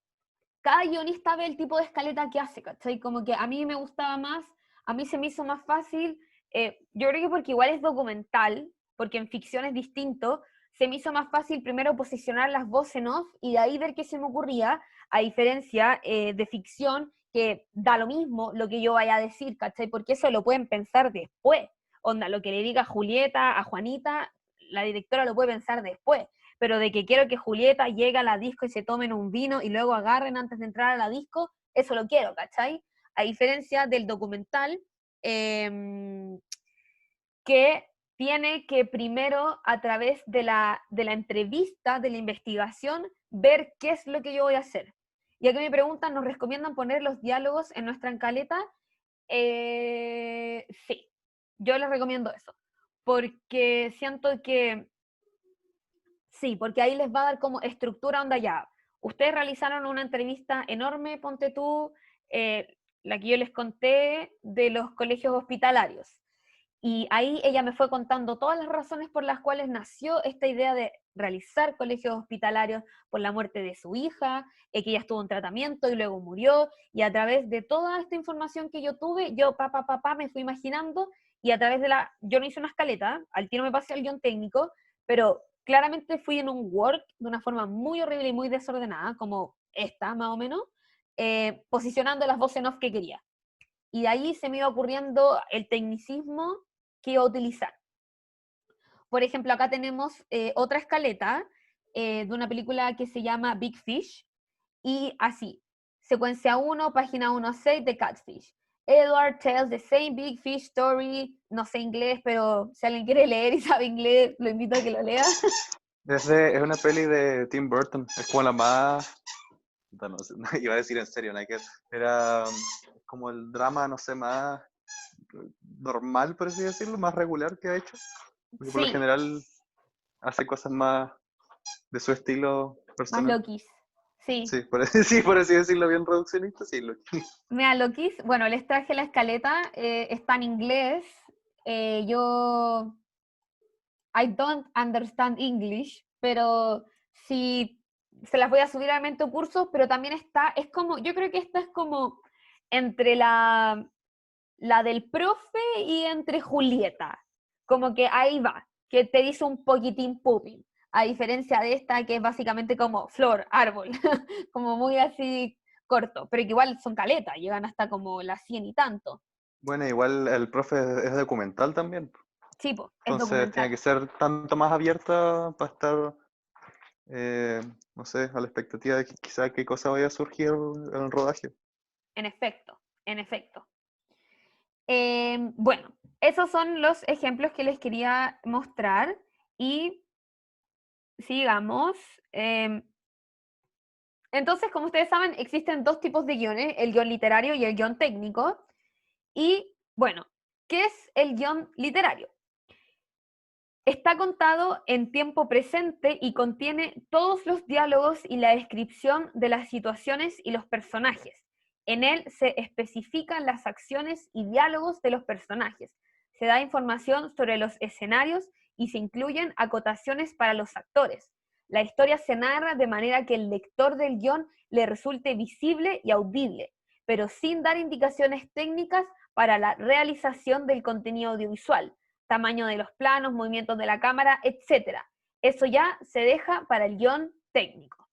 cada guionista ve el tipo de escaleta que hace, ¿cachai? Como que a mí me gustaba más, a mí se me hizo más fácil, yo creo que porque igual es documental, porque en ficción es distinto, se me hizo más fácil primero posicionar las voces en off y de ahí ver qué se me ocurría, a diferencia de ficción, que da lo mismo lo que yo vaya a decir, ¿cachai? Porque eso lo pueden pensar después. Onda, lo que le diga a Julieta, a Juanita, la directora lo puede pensar después. Pero de que quiero que Julieta llegue a la disco y se tomen un vino y luego agarren antes de entrar a la disco, eso lo quiero, ¿cachai? A diferencia del documental, que tiene que primero, a través de la entrevista, de la investigación, ver qué es lo que yo voy a hacer. Y aquí me preguntan, ¿nos recomiendan poner los diálogos en nuestra encaleta? Sí, yo les recomiendo eso, porque siento que sí, porque ahí les va a dar como estructura onda ya. Ustedes realizaron una entrevista enorme, ponte tú, la que yo les conté de los colegios hospitalarios. Y ahí ella me fue contando todas las razones por las cuales nació esta idea de realizar colegios hospitalarios, por la muerte de su hija, que ella estuvo en tratamiento y luego murió, y a través de toda esta información que yo tuve, yo me fui imaginando, y a través de yo no hice una escaleta, al tiro me pasé al guión técnico, pero claramente fui en un Word de una forma muy horrible y muy desordenada, como esta más o menos, posicionando las voces en off que quería. Y de ahí se me iba ocurriendo el tecnicismo que iba a utilizar. Por ejemplo, acá tenemos otra escaleta de una película que se llama Big Fish, y así, secuencia 1, página 1-6 de Catfish. Edward tells the same big fish story, no sé inglés, pero si alguien quiere leer y sabe inglés, lo invito a que lo lea. Es una peli de Tim Burton, es como la más, no sé, iba a decir en serio, ¿no? Que era como el drama, no sé, más normal, por así decirlo, más regular que ha hecho. Porque por lo Sí, general hace cosas más de su estilo más personal. loquis. Sí. Sí, por así decirlo bien reduccionista, sí, loquis. Mira, loquis, bueno, les traje la escaleta, está en inglés. Yo I don't understand English, pero sí se las voy a subir al Mento Cursos, pero también es como, yo creo que esta es como entre la del profe y entre Julieta, como que ahí va, que te dice un poquitín puppy, a diferencia de esta que es básicamente como flor, árbol, como muy así corto, pero que igual son caletas, llegan hasta como las 100 y tanto. Bueno, igual el profe es documental también, Sí, po, es entonces tiene documental. que ser tanto más abierta para estar, no sé, a la expectativa de que quizá qué cosa vaya a surgir en el rodaje. En efecto, en efecto. Bueno, esos son los ejemplos que les quería mostrar y sigamos. Entonces, como ustedes saben, existen dos tipos de guiones, el guión literario y el guión técnico. Y bueno, ¿qué es el guión literario? Está contado en tiempo presente y contiene todos los diálogos y la descripción de las situaciones y los personajes. En él se especifican las acciones y diálogos de los personajes. Se da información sobre los escenarios y se incluyen acotaciones para los actores. La historia se narra de manera que el lector del guión le resulte visible y audible, pero sin dar indicaciones técnicas para la realización del contenido audiovisual, tamaño de los planos, movimientos de la cámara, etc. Eso ya se deja para el guión técnico.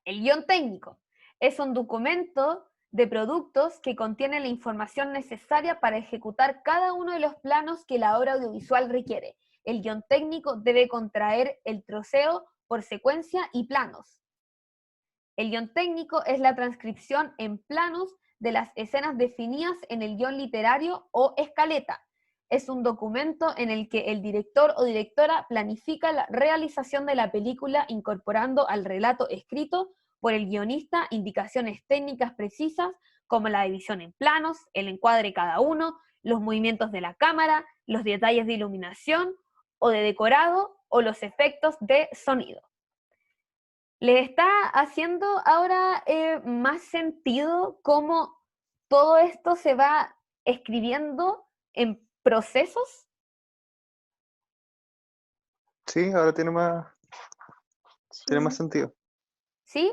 El guión técnico es un documento de productos que contiene la información necesaria para ejecutar cada uno de los planos que la obra audiovisual requiere. El guión técnico debe contraer el troceo por secuencia y planos. El guión técnico es la transcripción en planos de las escenas definidas en el guión literario o escaleta. Es un documento en el que el director o directora planifica la realización de la película incorporando al relato escrito por el guionista indicaciones técnicas precisas como la división en planos, el encuadre cada uno, los movimientos de la cámara, los detalles de iluminación o de decorado o los efectos de sonido. ¿Les está haciendo ahora más sentido cómo todo esto se va escribiendo en procesos? Sí, ahora tiene más sentido. ¿Sí?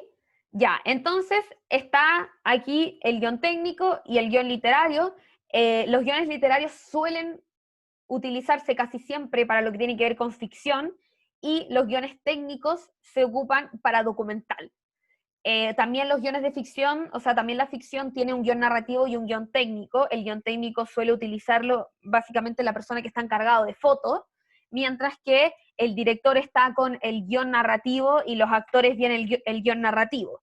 Ya, entonces está aquí el guión técnico y el guión literario. Los guiones literarios suelen utilizarse casi siempre para lo que tiene que ver con ficción, y los guiones técnicos se ocupan para documental. También los guiones de ficción, o sea, también la ficción tiene un guión narrativo y un guión técnico. El guión técnico suele utilizarlo básicamente la persona que está encargado de fotos, mientras que el director está con el guión narrativo y los actores vienen el guión narrativo.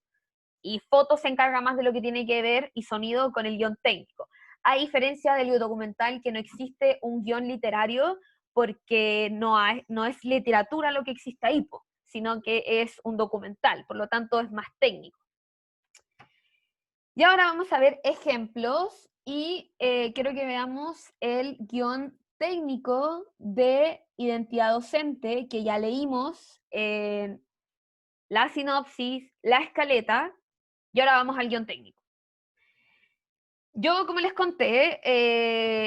Y fotos se encarga más de lo que tiene que ver, y sonido con el guión técnico. A diferencia del documental, que no existe un guión literario, porque no es literatura lo que existe ahí, sino que es un documental, por lo tanto es más técnico. Y ahora vamos a ver ejemplos, y quiero que veamos el guión técnico de Identidad Docente, que ya leímos la sinopsis, la escaleta, y ahora vamos al guión técnico. Yo, como les conté,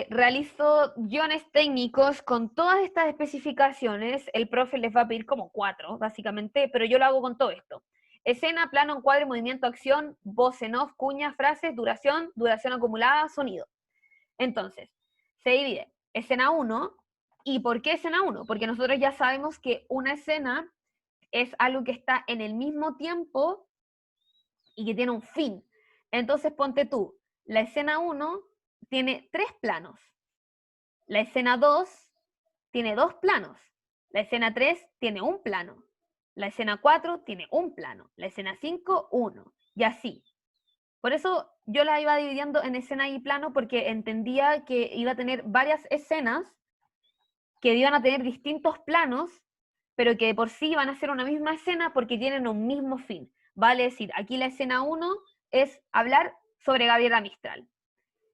realizo guiones técnicos con todas estas especificaciones. El profe les va a pedir como 4, básicamente, pero yo lo hago con todo esto. Escena, plano, encuadre, movimiento, acción, voz en off, cuñas, frases, duración, duración acumulada, sonido. Entonces, se divide. Escena 1, ¿y por qué escena 1? Porque nosotros ya sabemos que una escena es algo que está en el mismo tiempo y que tiene un fin. Entonces, ponte tú, la escena 1 tiene 3 planos. La escena 2 tiene 2 planos. La escena 3 tiene 1 plano. La escena 4 tiene 1 plano. La escena 5, 1. Y así. Por eso yo la iba dividiendo en escena y plano, porque entendía que iba a tener varias escenas que iban a tener distintos planos, pero que por sí van a ser una misma escena porque tienen un mismo fin. Vale decir, aquí la escena 1 es hablar sobre Gabriela Mistral.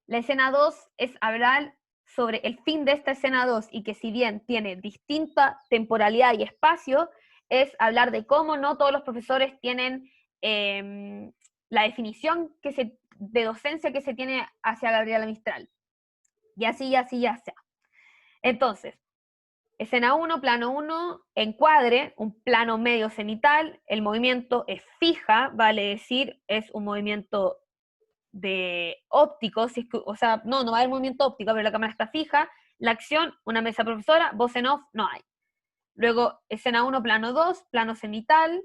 La escena 2 es hablar sobre el fin de esta escena 2, y que si bien tiene distinta temporalidad y espacio, es hablar de cómo no todos los profesores tienen la definición de docencia que se tiene hacia Gabriela Mistral. Y así, y así, y así. Entonces, escena 1, plano 1, encuadre, un plano medio cenital, el movimiento es fija, vale decir, es un movimiento de óptico, o sea, no va a haber movimiento óptico, pero la cámara está fija. La acción, una mesa profesora, voz en off, no hay. Luego, escena 1, plano 2, plano cenital,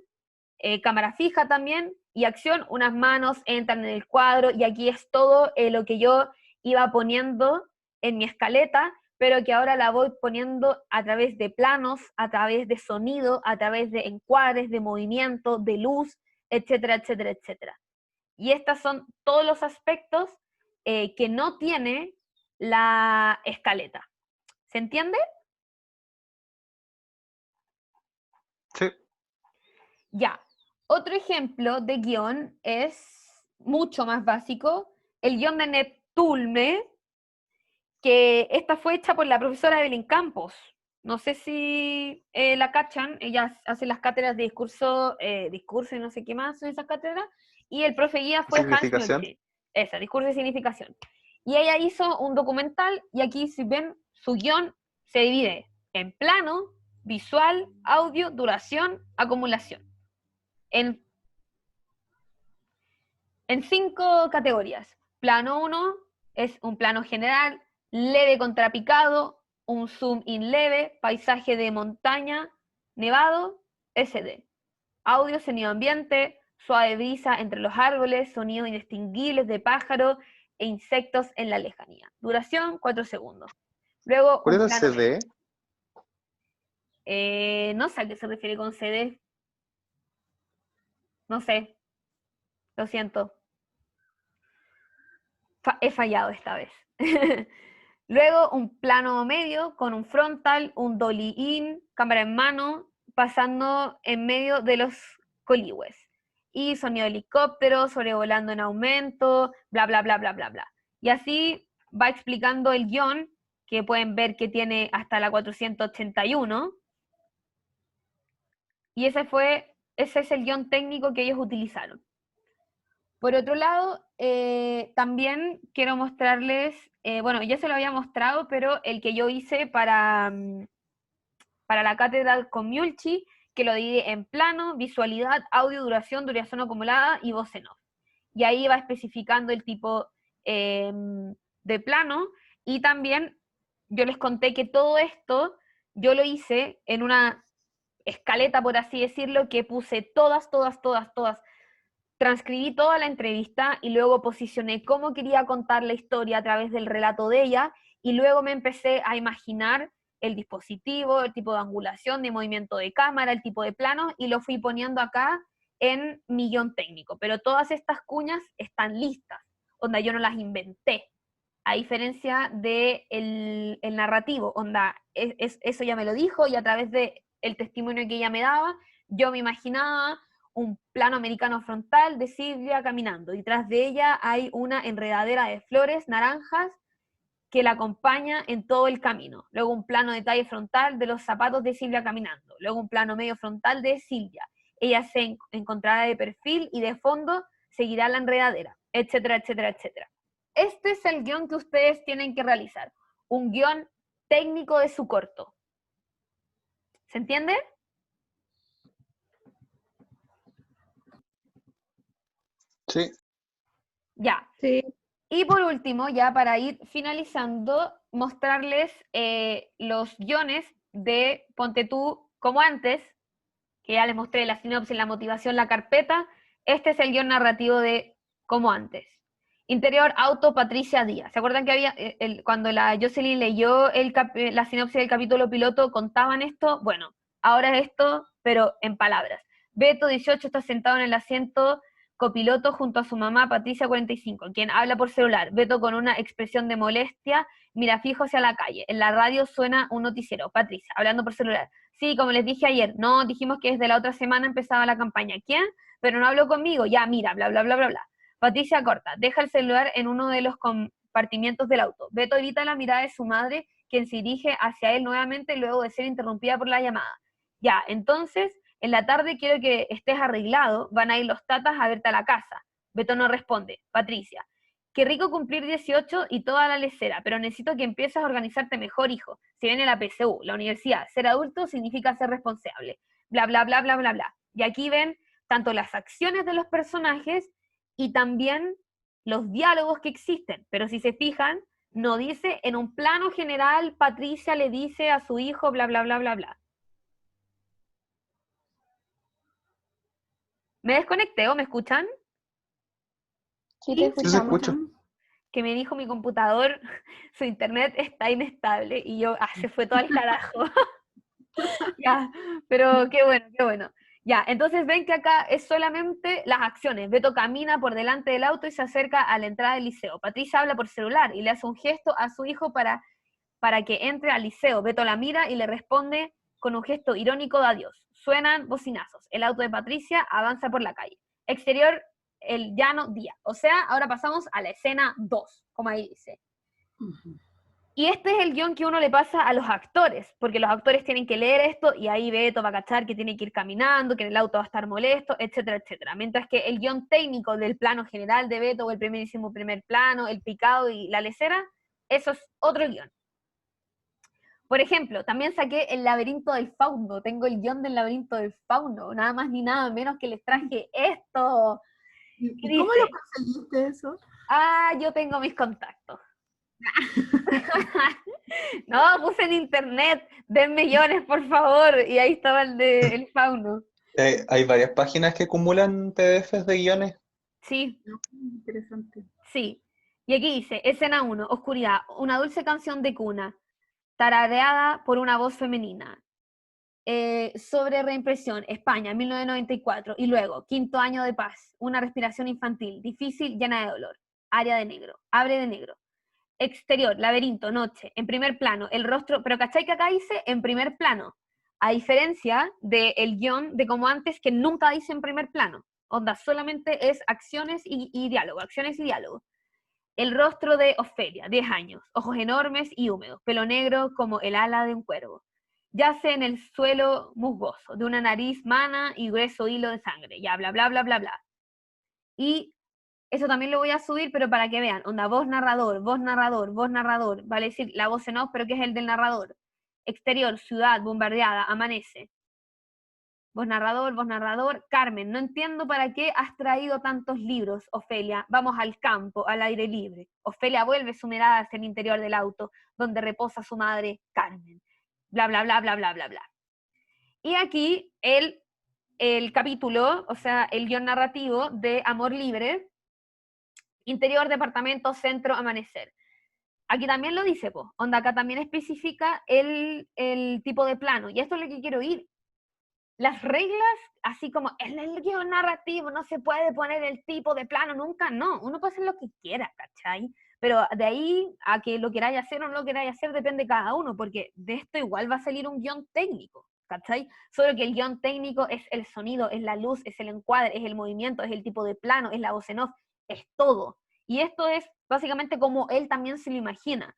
cámara fija también, y acción, unas manos entran en el cuadro, y aquí es todo lo que yo iba poniendo en mi escaleta, pero que ahora la voy poniendo a través de planos, a través de sonido, a través de encuadres, de movimiento, de luz, etcétera, etcétera, etcétera. Y estos son todos los aspectos que no tiene la escaleta. ¿Se entiende? Sí. Ya. Otro ejemplo de guión es mucho más básico, el guión de Neptulme, que esta fue hecha por la profesora Evelyn Campos. No sé si la cachan, ella hace las cátedras de discurso y no sé qué más son esas cátedras, y el profe guía fue Hans Nolte. Esa, discurso y significación. Y ella hizo un documental, y aquí si ven, su guión se divide en plano, visual, audio, duración, acumulación. En 5 categorías. Plano 1 es un plano general, leve contrapicado, un zoom in leve, paisaje de montaña, nevado, SD. Audio, sonido ambiente, suave brisa entre los árboles, sonidos indistinguibles de pájaros e insectos en la lejanía. Duración, 4 segundos. Luego, ¿cuál es el CD? No sé a qué se refiere con CD. No sé. Lo siento. He fallado esta vez. Luego, un plano medio con un frontal, un dolly in, cámara en mano, pasando en medio de los coligües. Y sonido de helicóptero, sobrevolando en aumento, bla, bla, bla, bla, bla, bla. Y así va explicando el guión, que pueden ver que tiene hasta la 481. Y ese es el guión técnico que ellos utilizaron. Por otro lado, también quiero mostrarles, bueno, ya se lo había mostrado, pero el que yo hice para la cátedra con Mulchi, que lo dividí en plano, visualidad, audio, duración acumulada y voz en off. Y ahí va especificando el tipo de plano, y también yo les conté que todo esto yo lo hice en una escaleta, por así decirlo, que puse todas, transcribí toda la entrevista y luego posicioné cómo quería contar la historia a través del relato de ella, y luego me empecé a imaginar el dispositivo, el tipo de angulación, de movimiento de cámara, el tipo de plano, y lo fui poniendo acá en mi guión técnico. Pero todas estas cuñas están listas, onda, yo no las inventé, a diferencia del el narrativo, onda, eso ya me lo dijo, y a través del testimonio que ella me daba, yo me imaginaba un plano americano frontal de Silvia caminando, y tras de ella hay una enredadera de flores naranjas que la acompaña en todo el camino. Luego un plano detalle frontal de los zapatos de Silvia caminando. Luego un plano medio frontal de Silvia. Ella se encontrará de perfil y de fondo seguirá la enredadera, etcétera, etcétera, etcétera. Este es el guión que ustedes tienen que realizar. Un guión técnico de su corto. ¿Se entiende? Sí. Ya. Sí. Y por último, ya para ir finalizando, mostrarles los guiones de Ponte tú, como antes, que ya les mostré la sinopsis, la motivación, la carpeta. Este es el guión narrativo de Como antes. Interior, auto, Patricia Díaz. ¿Se acuerdan que había, cuando la Jocelyn leyó la sinopsis del capítulo piloto, contaban esto? Bueno, ahora es esto, pero en palabras. Beto, 18, está sentado en el asiento copiloto junto a su mamá, Patricia, 45, quien habla por celular. Beto, con una expresión de molestia, mira fijo hacia la calle. En la radio suena un noticiero. Patricia, hablando por celular. Sí, como les dije ayer, no, dijimos que desde la otra semana empezaba la campaña. ¿Quién? Pero no habló conmigo. Ya, mira, bla, bla, bla, bla, bla. Patricia corta, deja el celular en uno de los compartimientos del auto. Beto evita la mirada de su madre, quien se dirige hacia él nuevamente luego de ser interrumpida por la llamada. Ya, entonces, en la tarde quiero que estés arreglado, van a ir los tatas a verte a la casa. Beto no responde. Patricia, qué rico cumplir 18 y toda la lecera, pero necesito que empieces a organizarte mejor, hijo. Si viene la PSU, la universidad, ser adulto significa ser responsable. Bla, bla, bla, bla, bla, bla. Y aquí ven tanto las acciones de los personajes y también los diálogos que existen. Pero si se fijan, no dice en un plano general, Patricia le dice a su hijo, bla, bla, bla, bla, bla. ¿Me desconecté o me escuchan? Sí, te Sí, se escucha. Que me dijo mi computador, su internet está inestable, y yo, se fue todo al carajo. Ya, pero qué bueno, qué bueno. Ya, entonces ven que acá es solamente las acciones. Beto camina por delante del auto y se acerca a la entrada del liceo. Patricia habla por celular y le hace un gesto a su hijo para que entre al liceo. Beto la mira y le responde con un gesto irónico de adiós. Suenan bocinazos. El auto de Patricia avanza por la calle. Exterior, el llano, día. O sea, ahora pasamos a la escena 2, como ahí dice. Y este es el guión que uno le pasa a los actores, porque los actores tienen que leer esto y ahí Beto va a cachar que tiene que ir caminando, que en el auto va a estar molesto, etcétera, etcétera. Mientras que el guión técnico del plano general de Beto, o el primerísimo primer plano, el picado y la lecera, eso es otro guión. Por ejemplo, también saqué el laberinto del fauno, tengo el guión del laberinto del fauno, nada más ni nada menos que les traje esto. ¿Y cómo lo conseguiste eso? Yo tengo mis contactos. No, puse en internet, denme guiones, por favor, y ahí estaba el fauno. Hay varias páginas que acumulan PDFs de guiones. Sí. Interesante. Sí. Y aquí dice, escena 1, oscuridad, una dulce canción de cuna, tarareada por una voz femenina. Sobre reimpresión, España, 1994. Y luego, 5º año de paz, una respiración infantil, difícil, llena de dolor. Área de negro, abre de negro. Exterior, laberinto, noche, en primer plano, el rostro, pero ¿cachai que acá dice en primer plano? A diferencia del guión de como antes, que nunca dice en primer plano. Onda, solamente es acciones y diálogo, acciones y diálogo. El rostro de Ofelia, 10 años, ojos enormes y húmedos, pelo negro como el ala de un cuervo. yace en el suelo musgoso, de una nariz mana y grueso hilo de sangre, ya, bla, bla, bla, bla, bla. Y eso también lo voy a subir, pero para que vean, onda, voz narrador, voz narrador, voz narrador, vale decir la voz en off, pero que es el del narrador. Exterior, ciudad, bombardeada, amanece. Voz narrador, Carmen, no entiendo para qué has traído tantos libros, Ofelia, vamos al campo, al aire libre. Ofelia vuelve su mirada hacia el interior del auto, donde reposa su madre, Carmen. Bla, bla, bla, bla, bla, bla, bla. Y aquí el capítulo, o sea, el guión narrativo de Amor Libre, interior, departamento, centro, amanecer. Aquí también lo dice, po, onda, acá también especifica el tipo de plano, y esto es lo que quiero ir. Las reglas, así como en el guión narrativo no se puede poner el tipo de plano nunca, no, uno puede hacer lo que quiera, ¿cachai? Pero de ahí a que lo queráis hacer o no lo queráis hacer depende de cada uno, porque de esto igual va a salir un guión técnico, ¿cachai? Solo que el guión técnico es el sonido, es la luz, es el encuadre, es el movimiento, es el tipo de plano, es la voz en off, es todo. Y esto es básicamente como él también se lo imagina.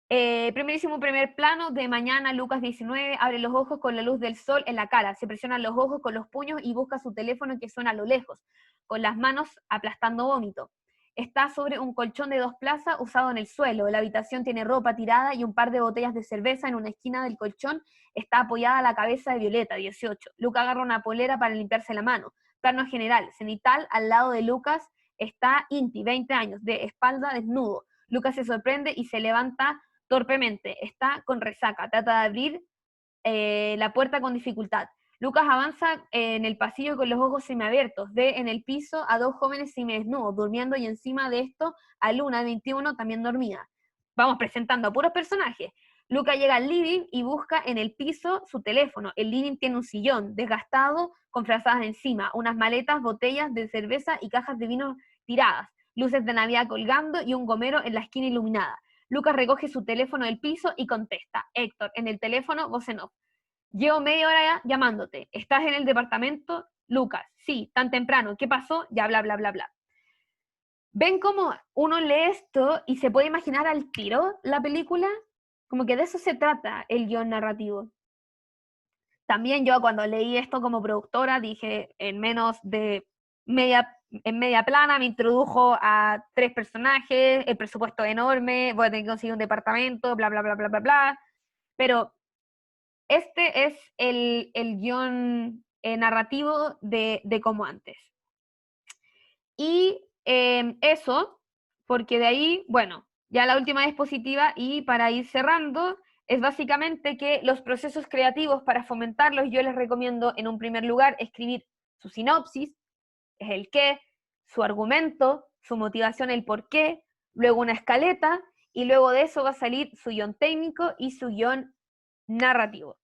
Primer plano de mañana, Lucas 19, abre los ojos con la luz del sol en la cara, se presionan los ojos con los puños y busca su teléfono que suena a lo lejos, con las manos aplastando vómito. Está sobre un colchón de 2 plazas usado en el suelo, la habitación tiene ropa tirada y un par de botellas de cerveza en una esquina del colchón está apoyada la cabeza de Violeta, 18. Lucas agarra una polera para limpiarse la mano. Plano general, cenital, al lado de Lucas está Inti, 20 años, de espalda desnudo. Lucas se sorprende y se levanta torpemente, está con resaca, trata de abrir la puerta con dificultad. Lucas avanza en el pasillo con los ojos semiabiertos, ve en el piso a 2 jóvenes semidesnudos, durmiendo y encima de esto a Luna, 21, también dormida. Vamos presentando a puros personajes. Lucas llega al living y busca en el piso su teléfono. El living tiene un sillón desgastado con frazadas encima, unas maletas, botellas de cerveza y cajas de vino tiradas, luces de Navidad colgando y un gomero en la esquina iluminada. Lucas recoge su teléfono del piso y contesta. Héctor, en el teléfono, voz en off. Llevo media hora llamándote. ¿Estás en el departamento? Lucas, sí, tan temprano. ¿Qué pasó? Ya, bla, bla, bla, bla. ¿Ven cómo uno lee esto y se puede imaginar al tiro la película? Como que de eso se trata el guión narrativo. También yo cuando leí esto como productora dije, en menos de media plana me introdujo a 3 personajes, el presupuesto enorme, voy a tener que conseguir un departamento, bla, bla, bla, bla, bla, bla. Pero este es el guión narrativo de Como Antes. Y eso, porque de ahí, bueno, ya la última diapositiva y para ir cerrando, es básicamente que los procesos creativos para fomentarlos, yo les recomiendo en un primer lugar escribir su sinopsis, es el qué, su argumento, su motivación, el por qué, luego una escaleta, y luego de eso va a salir su guión técnico y su guión narrativo.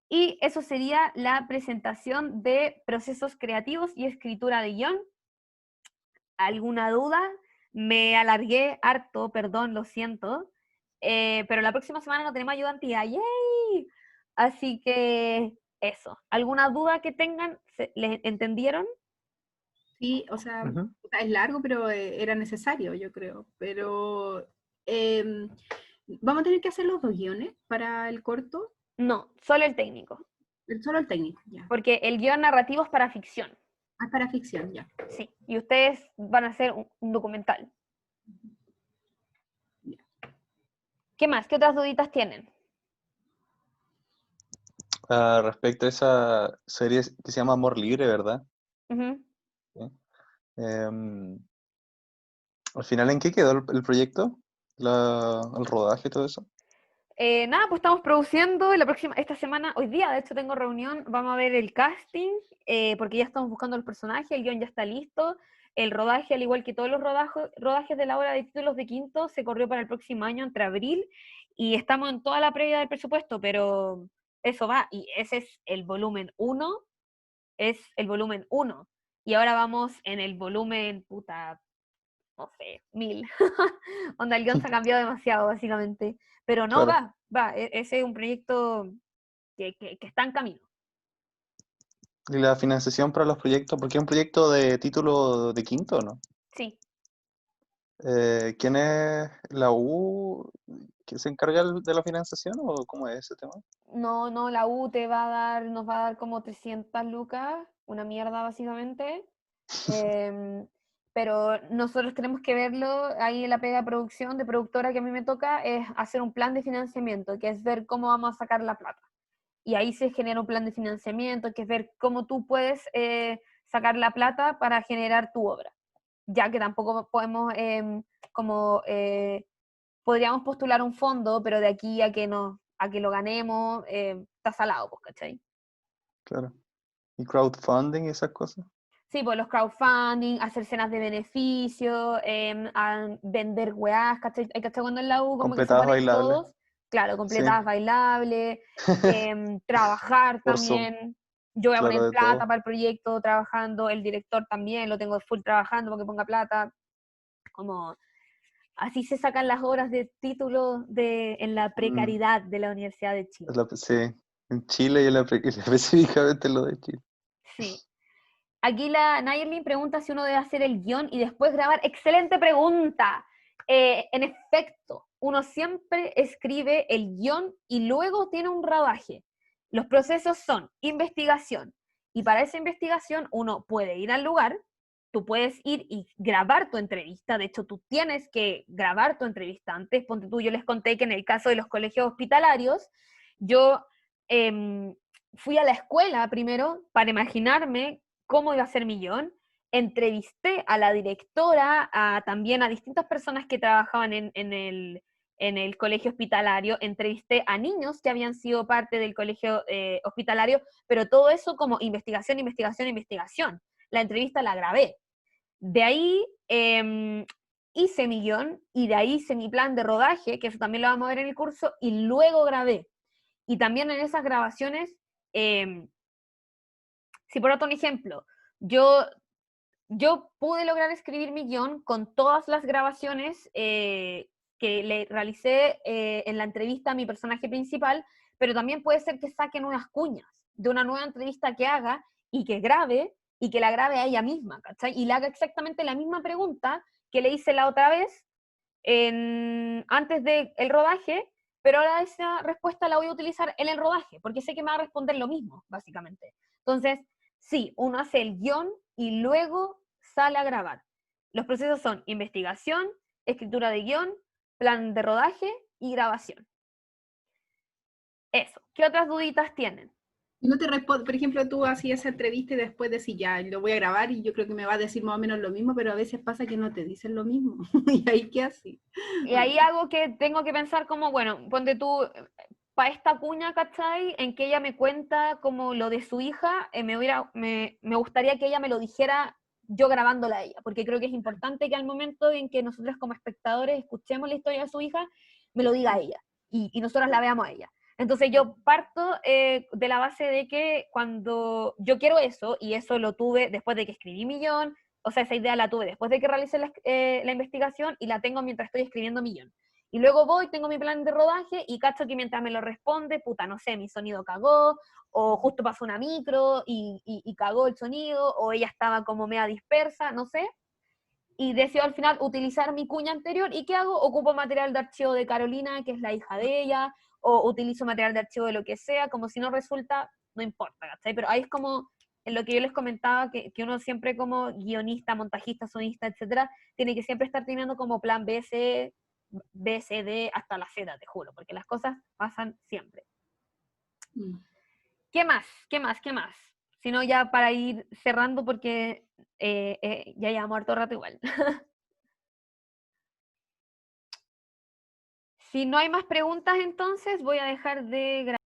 Y eso sería la presentación de procesos creativos y escritura de guión. ¿Alguna duda? Me alargué harto, perdón, lo siento, pero la próxima semana no tenemos ayudantía, ¡yay! Así que eso. ¿Alguna duda que tengan? ¿Les entendieron? Sí, o sea, es largo, pero era necesario, yo creo. Pero ¿vamos a tener que hacer los 2 guiones para el corto? No, solo el técnico. Solo el técnico, ya. Porque el guión narrativo es para ficción. Ah, es para ficción, ya. Sí, y ustedes van a hacer un documental. ¿Qué más? ¿Qué otras duditas tienen? Respecto a esa serie que se llama Amor Libre, ¿verdad? Uh-huh. ¿Sí? Al final, ¿en qué quedó el proyecto? El rodaje y todo eso. Nada, pues estamos produciendo esta semana, hoy día de hecho tengo reunión, vamos a ver el casting, porque ya estamos buscando el personaje, el guión ya está listo, el rodaje, al igual que todos los rodajes de la hora de títulos de quinto, se corrió para el próximo año, entre abril, y estamos en toda la previa del presupuesto, pero eso va, y ese es el volumen 1, y ahora vamos en el volumen, no sé, 1000. Onda, el guión se ha cambiado demasiado, básicamente. Pero no, claro. Ese es un proyecto que está en camino. ¿Y la financiación para los proyectos? Porque es un proyecto de título de quinto, ¿no? Sí. ¿Quién es la U que se encarga de la financiación o cómo es ese tema? No, la U nos va a dar como 300 lucas, una mierda básicamente. Pero nosotros tenemos que verlo, ahí en la pega de producción, de productora que a mí me toca, es hacer un plan de financiamiento, que es ver cómo vamos a sacar la plata. Y ahí se genera un plan de financiamiento, que es ver cómo tú puedes sacar la plata para generar tu obra. Ya que tampoco podemos, podríamos postular un fondo, pero de aquí a que lo ganemos, está salado, pues, ¿cachai? Claro. ¿Y crowdfunding y esas cosas? Sí, pues los crowdfunding, hacer cenas de beneficio, vender weás, ¿cachai? ¿Cachai? Cuando en la U como que se Completadas ponen bailables. todos, claro, Sí. completadas bailables, trabajar Por Zoom. también. Yo voy a Claro, poner de plata todo. para el proyecto, trabajando, el director también, lo tengo full trabajando porque ponga plata. Como así se sacan las horas de título en la precariedad de la Universidad de Chile. Sí, en Chile y específicamente lo de Chile. Sí. Aquí la Nayerlin pregunta si uno debe hacer el guión y después grabar. ¡Excelente pregunta! En efecto, uno siempre escribe el guión y luego tiene un rodaje. Los procesos son investigación. Y para esa investigación uno puede ir al lugar, tú puedes ir y grabar tu entrevista. De hecho, tú tienes que grabar tu entrevista antes. Ponte tú, yo les conté que en el caso de los colegios hospitalarios, yo fui a la escuela primero para imaginarme cómo iba a ser mi guión. Entrevisté a la directora, también a distintas personas que trabajaban en el colegio hospitalario, entrevisté a niños que habían sido parte del colegio hospitalario, pero todo eso como investigación. La entrevista la grabé. De ahí hice mi guión y de ahí hice mi plan de rodaje, que eso también lo vamos a ver en el curso, y luego grabé. Y también en esas grabaciones, si por otro ejemplo, yo pude lograr escribir mi guión con todas las grabaciones que le realicé en la entrevista a mi personaje principal, pero también puede ser que saquen unas cuñas de una nueva entrevista que haga y que grabe, y que la grabe a ella misma, ¿cachai? Y le haga exactamente la misma pregunta que le hice la otra vez antes del rodaje, pero ahora esa respuesta la voy a utilizar en el rodaje, porque sé que me va a responder lo mismo, básicamente. Entonces, sí, uno hace el guión y luego sale a grabar. Los procesos son investigación, escritura de guión, plan de rodaje y grabación. Eso. ¿Qué otras duditas tienen? No te respondo, por ejemplo, tú hacías esa entrevista y después decís, ya, lo voy a grabar y yo creo que me va a decir más o menos lo mismo, pero a veces pasa que no te dicen lo mismo. ¿Y ahí qué haces? Y ahí algo que tengo que pensar como, bueno, ponte tú, para esta cuña, ¿cachai? En que ella me cuenta como lo de su hija, me gustaría que ella me lo dijera yo grabándola a ella, porque creo que es importante que al momento en que nosotros como espectadores escuchemos la historia de su hija, me lo diga ella, y nosotros la veamos a ella. Entonces yo parto de la base de que cuando yo quiero eso, y eso lo tuve después de que escribí mi guión, o sea, esa idea la tuve después de que realicé la investigación y la tengo mientras estoy escribiendo mi guión. Y luego voy, tengo mi plan de rodaje y cacho que mientras me lo responde, puta, no sé, mi sonido cagó, o justo pasó una micro y cagó el sonido, o ella estaba como media dispersa, no sé. Y decido al final utilizar mi cuña anterior. ¿Y qué hago? Ocupo material de archivo de Carolina, que es la hija de ella, o utilizo material de archivo de lo que sea, como si no resulta, no importa, ¿cachai? Pero ahí es como en lo que yo les comentaba, que uno siempre como guionista, montajista, sonista, etcétera, tiene que siempre estar teniendo como plan B, C, D, hasta la Z, te juro, porque las cosas pasan siempre. ¿Qué más? Si no, ya para ir cerrando, porque ya llevamos harto rato igual. Si no hay más preguntas, entonces voy a dejar de grabar.